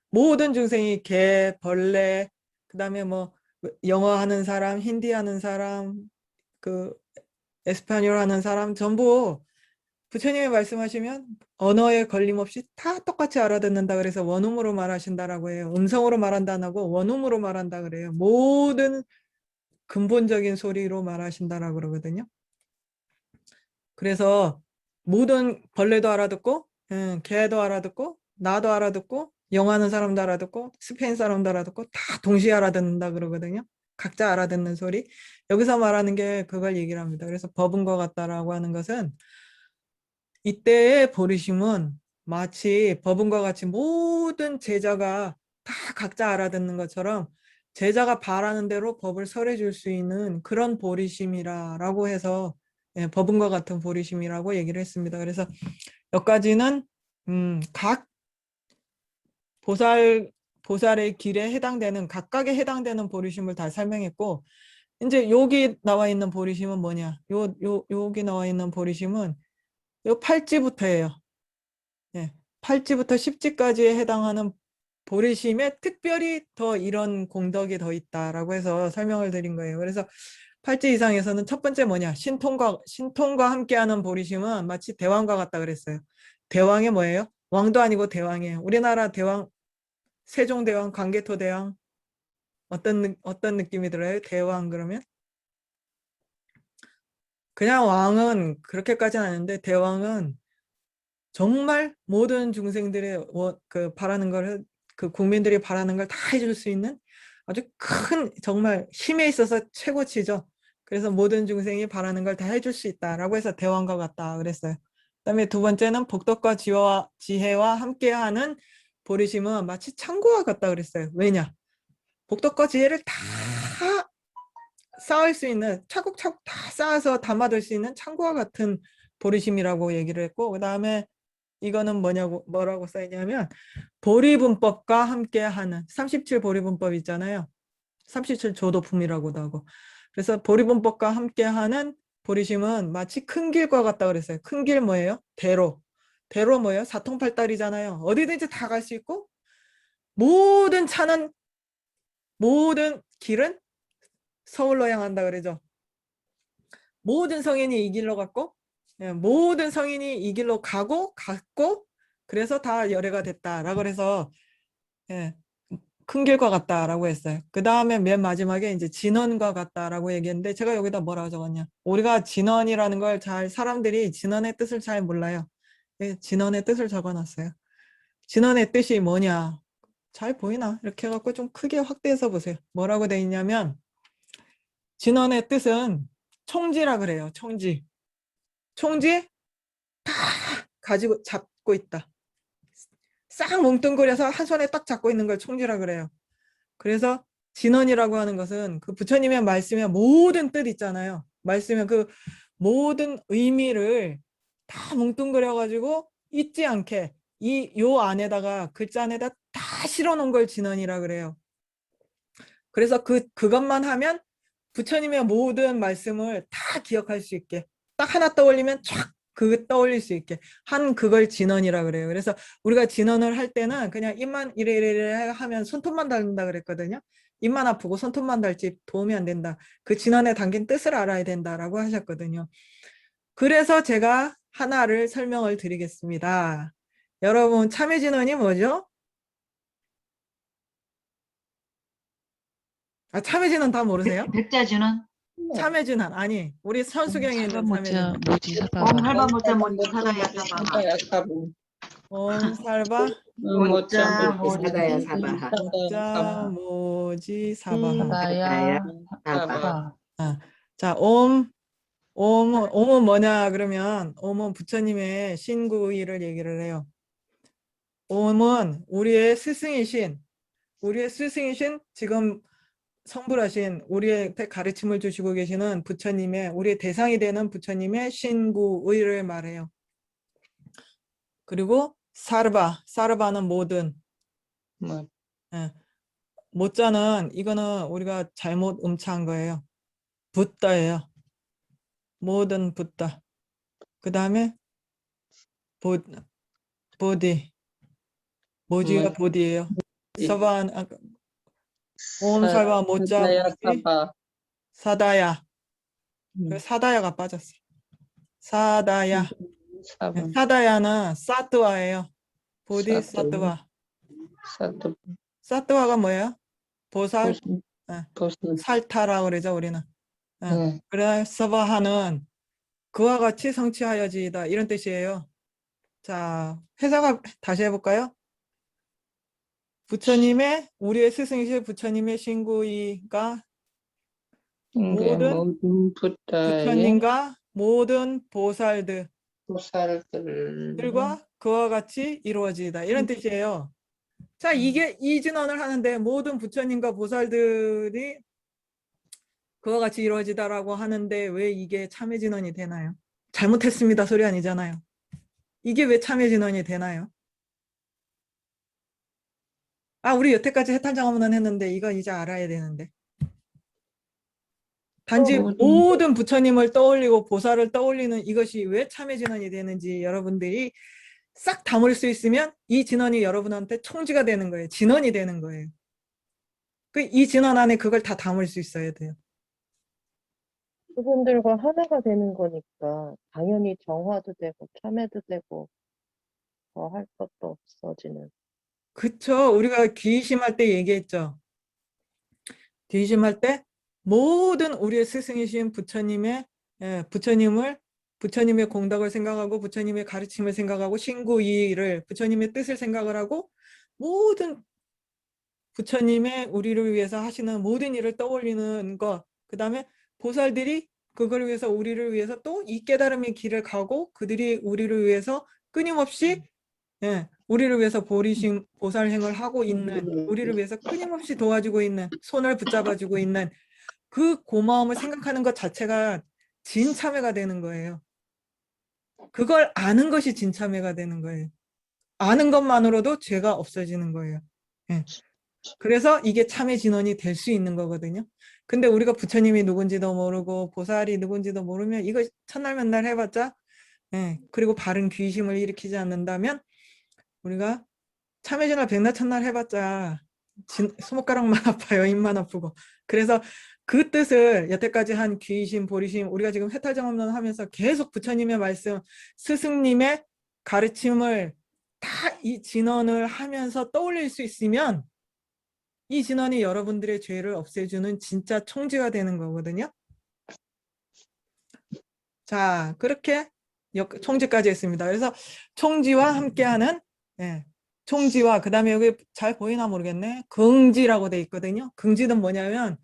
모든 중생이 개, 벌레, 그다음에 뭐 영어 하는 사람, 힌디 하는 사람, 그 에스파뇰 하는 사람 전부 부처님이 말씀하시면 언어에 걸림없이 다 똑같이 알아듣는다 그래서 원음으로 말하신다라고 해요. 음성으로 말한다 안 하고 원음으로 말한다 그래요. 모든 근본적인 소리로 말하신다라고 그러거든요. 그래서 모든 벌레도 알아듣고, 개도 알아듣고, 나도 알아듣고, 영어 하는 사람도 알아듣고, 스페인 사람도 알아듣고 다 동시에 알아듣는다 그러거든요. 각자 알아듣는 소리. 여기서 말하는 게 그걸 얘기를 합니다. 그래서 법은 것 같다라고 하는 것은, 이때의 보리심은 마치 법은과 같이 모든 제자가 다 각자 알아듣는 것처럼 제자가 바라는 대로 법을 설해 줄 수 있는 그런 보리심이라고 해서 법은과 같은 보리심이라고 얘기를 했습니다. 그래서 여기까지는 각 보살의 길에 해당되는 각각에 해당되는 보리심을 다 설명했고 이제 여기 나와 있는 보리심은 뭐냐? 여기 나와 있는 보리심은 요 팔찌부터예요. 예, 팔찌부터 십지까지에 해당하는 보리심에 특별히 더 이런 공덕이 더 있다라고 해서 설명을 드린 거예요. 그래서 팔찌 이상에서는 첫 번째 뭐냐? 신통과 함께하는 보리심은 마치 대왕과 같다 그랬어요. 대왕이 뭐예요? 왕도 아니고 대왕이에요. 우리나라 대왕, 세종대왕, 광개토대왕 어떤 느낌이 들어요? 대왕 그러면? 그냥 왕은 그렇게까지는 아닌데 대왕은 정말 모든 중생들의 그 바라는 걸, 그 국민들이 바라는 걸 다 해줄 수 있는 아주 큰 정말 힘에 있어서 최고치죠. 그래서 모든 중생이 바라는 걸 다 해줄 수 있다라고 해서 대왕과 같다 그랬어요. 그다음에 두 번째는 복덕과 지혜와 함께하는 보리심은 마치 창고와 같다 그랬어요. 왜냐? 복덕과 지혜를 다 쌓을 수 있는 차곡차곡 다 쌓아서 담아둘 수 있는 창고와 같은 보리심이라고 얘기를 했고 그다음에 이거는 뭐라고 써있냐면 보리분법과 함께하는 37 보리분법 있잖아요. 37 조도품이라고도 하고. 그래서 보리분법과 함께하는 보리심은 마치 큰 길과 같다 그랬어요. 큰 길 뭐예요? 대로. 대로 뭐예요? 사통팔달이잖아요. 어디든지 다 갈 수 있고 모든 길은 서울로 향한다 그러죠. 모든 성인이 이 길로 갔고 모든 성인이 이 길로 갔고 그래서 다 열애가 됐다라고 해서 예, 큰 길과 같다라고 했어요. 그 다음에 맨 마지막에 이제 진언과 같다라고 얘기했는데 제가 여기다 뭐라고 적었냐? 우리가 진언이라는 걸 사람들이 진언의 뜻을 잘 몰라요. 예, 진언의 뜻을 적어놨어요. 진언의 뜻이 뭐냐? 잘 보이나? 이렇게 해갖고 좀 크게 확대해서 보세요. 뭐라고 돼 있냐면 진언의 뜻은 총지라 그래요. 총지. 총지 다 가지고 잡고 있다. 싹 뭉뚱그려서 한 손에 딱 잡고 있는 걸 총지라 그래요. 그래서 진언이라고 하는 것은 그 부처님의 말씀의 모든 뜻 있잖아요. 말씀의 그 모든 의미를 다 뭉뚱그려 가지고 잊지 않게 요 안에다가 글자 안에다 다 실어 놓은 걸 진언이라 그래요. 그래서 그것만 하면 부처님의 모든 말씀을 다 기억할 수 있게 딱 하나 떠올리면 쫙 그 떠올릴 수 있게 한 그걸 진언이라 그래요. 그래서 우리가 진언을 할 때는 그냥 입만 이래 하면 손톱만 닳는다 그랬거든요. 입만 아프고 손톱만 닳지 도움이 안 된다. 그 진언에 담긴 뜻을 알아야 된다라고 하셨거든요. 그래서 제가 하나를 설명을 드리겠습니다. 여러분 참회 진언이 뭐죠? 참회 진언 다 모르세요? 백자주는 참회 진언 아니 우리 선수경에 있는 참회 진언. 모지 사바 옴 할바 모자 모자 사다야 사바하 사바야사부. 옴살바 모자 모지 사다야 사바하. 모자 모지 사바하. 사다야 사바. 사바 자, 옴은 뭐냐 그러면 옴은 부처님의 신구의를 얘기를 해요. 옴은 우리의 스승이신 지금 성불하신 우리의 가르침을 주시고 계시는 부처님의 우리의 대상이 되는 부처님의 신구의를 말해요. 그리고 사르바는 모든. 예. 모자는 이거는 우리가 잘못 음차한 거예요. 붓다예요. 모든 붓다. 그 다음에 보디. 모지가 보디예요. 서반 옴살바 모자 모지 사다야. 사다야가 빠졌어요. 사다야. 사다야는 사트와예요. 보디 사트와. 사트와가 뭐예요? 보살, 살타라 그러죠 우리는. 그래 서바하는 그와 같이 성취하여지이다 이런 뜻이에요. 자 해석을 다시 해볼까요? 부처님의 우리의 스승이신 부처님의 신구이가 모든 부처님과 모든 보살들과 그와 같이 이루어지다 이런 뜻이에요. 자 이게 이 진언을 하는데 모든 부처님과 보살들이 그와 같이 이루어지다라고 하는데 왜 이게 참회 진언이 되나요? 잘못했습니다 소리 아니잖아요. 이게 왜 참회 진언이 되나요? 아, 우리 여태까지 해탈장엄은 했는데 이건 이제 알아야 되는데. 단지 모든 부처님을 떠올리고 보살을 떠올리는 이것이 왜 참회 진언이 되는지 여러분들이 싹 담을 수 있으면 이 진언이 여러분한테 총지가 되는 거예요. 진언이 되는 거예요. 이 진언 안에 그걸 다 담을 수 있어야 돼요. 그분들과 하나가 되는 거니까 당연히 정화도 되고 참회도 되고 더 할 것도 없어지는. 그쵸. 우리가 귀심할 때 얘기했죠. 귀심할 때 모든 우리의 스승이신 부처님의 부처님의 공덕을 생각하고 부처님의 가르침을 생각하고 신구이를 부처님의 뜻을 생각을 하고 모든 부처님의 우리를 위해서 하시는 모든 일을 떠올리는 것, 그 다음에 보살들이 그걸 위해서 우리를 위해서 또 이 깨달음의 길을 가고 그들이 우리를 위해서 끊임없이 우리를 위해서 보살행을 하고 있는, 우리를 위해서 끊임없이 도와주고 있는, 손을 붙잡아주고 있는 그 고마움을 생각하는 것 자체가 진참회가 되는 거예요. 그걸 아는 것이 진참회가 되는 거예요. 아는 것만으로도 죄가 없어지는 거예요. 그래서 이게 참회 진언이 될 수 있는 거거든요. 근데 우리가 부처님이 누군지도 모르고 보살이 누군지도 모르면 이거 첫날 맨날 해봤자 그리고 바른 귀심을 일으키지 않는다면 우리가 참회 진언 백날 첫날 해봤자 손가락만 아파요. 입만 아프고. 그래서 그 뜻을 여태까지 한 귀심, 보리심, 우리가 지금 해탈정엄론 하면서 계속 부처님의 말씀, 스승님의 가르침을 다 이 진언을 하면서 떠올릴 수 있으면 이 진언이 여러분들의 죄를 없애주는 진짜 총지가 되는 거거든요. 자, 그렇게 총지까지 했습니다. 그래서 총지와 함께하는 총지와 그 다음에 여기 잘 보이나 모르겠네. 긍지라고 돼 있거든요. 긍지는 뭐냐면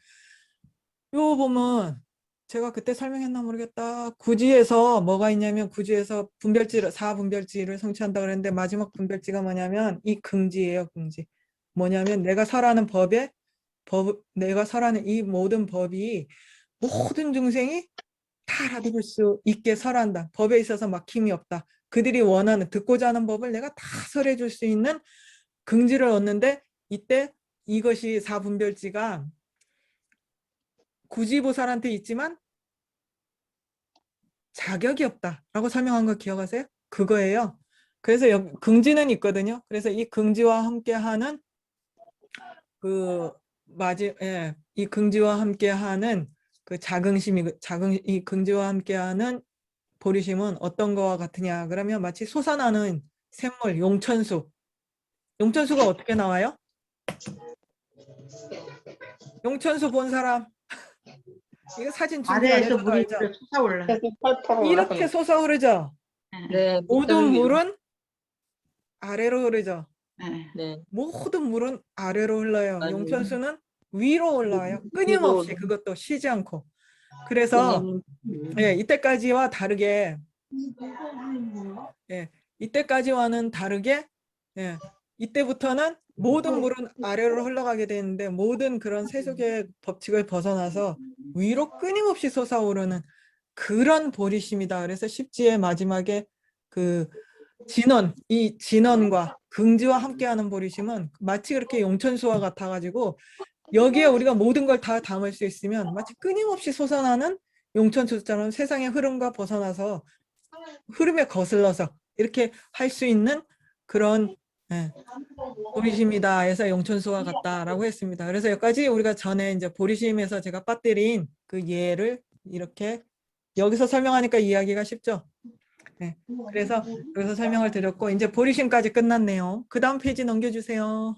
요 보면 제가 그때 설명했나 모르겠다. 구지에서 뭐가 있냐면 구지에서 분별지를 4분별지를 성취한다 그랬는데 마지막 분별지가 뭐냐면 이 긍지예요. 긍지. 뭐냐면 내가 설하는 내가 설하는 이 모든 법이 모든 중생이 다 알아들을 수 있게 설한다. 법에 있어서 막힘이 없다. 그들이 원하는 듣고자 하는 법을 내가 다 설해 줄 수 있는 긍지를 얻는데 이때 이것이 4분별지가 구지보살한테 있지만 자격이 없다라고 설명한 거 기억하세요? 그거예요. 그래서 여기 긍지는 있거든요. 그래서 이 긍지와 함께하는 이 긍지와 함께하는 그 이 긍지와 함께하는 보리심은 어떤 거와 같으냐? 그러면 마치 솟아나는 샘물, 용천수. 용천수가 어떻게 나와요? 용천수 본 사람? 이거 사진 준비 안 아래에서 해줘도 물이 알죠? 솟아올라. 이렇게 솟아오르죠? 네, 모든 밑둥 위로. 물은 아래로 흐르죠? 네. 모든 물은 아래로 흘러요. 아니, 용천수는 위로 올라와요. 끊임없이 그것도 쉬지 않고. 그래서 이때까지와 다르게 이때까지와는 다르게 이때부터는 모든 물은 아래로 흘러가게 되는데 모든 그런 세속의 법칙을 벗어나서 위로 끊임없이 솟아오르는 그런 보리심이다. 그래서 십지의 마지막에 그 이 진언과 긍지와 함께하는 보리심은 마치 그렇게 용천수와 같아가지고 여기에 우리가 모든 걸 다 담을 수 있으면 마치 끊임없이 솟아나는 용천수처럼 세상의 흐름과 벗어나서 흐름에 거슬러서 이렇게 할 수 있는 그런 보리심이다 해서 용천수와 같다라고 했습니다. 그래서 여기까지 우리가 전에 이제 보리심에서 제가 빠뜨린 그 예를 이렇게 여기서 설명하니까 이해하기가 쉽죠? 그래서 여기서 설명을 드렸고 이제 보리심까지 끝났네요. 그 다음 페이지 넘겨주세요.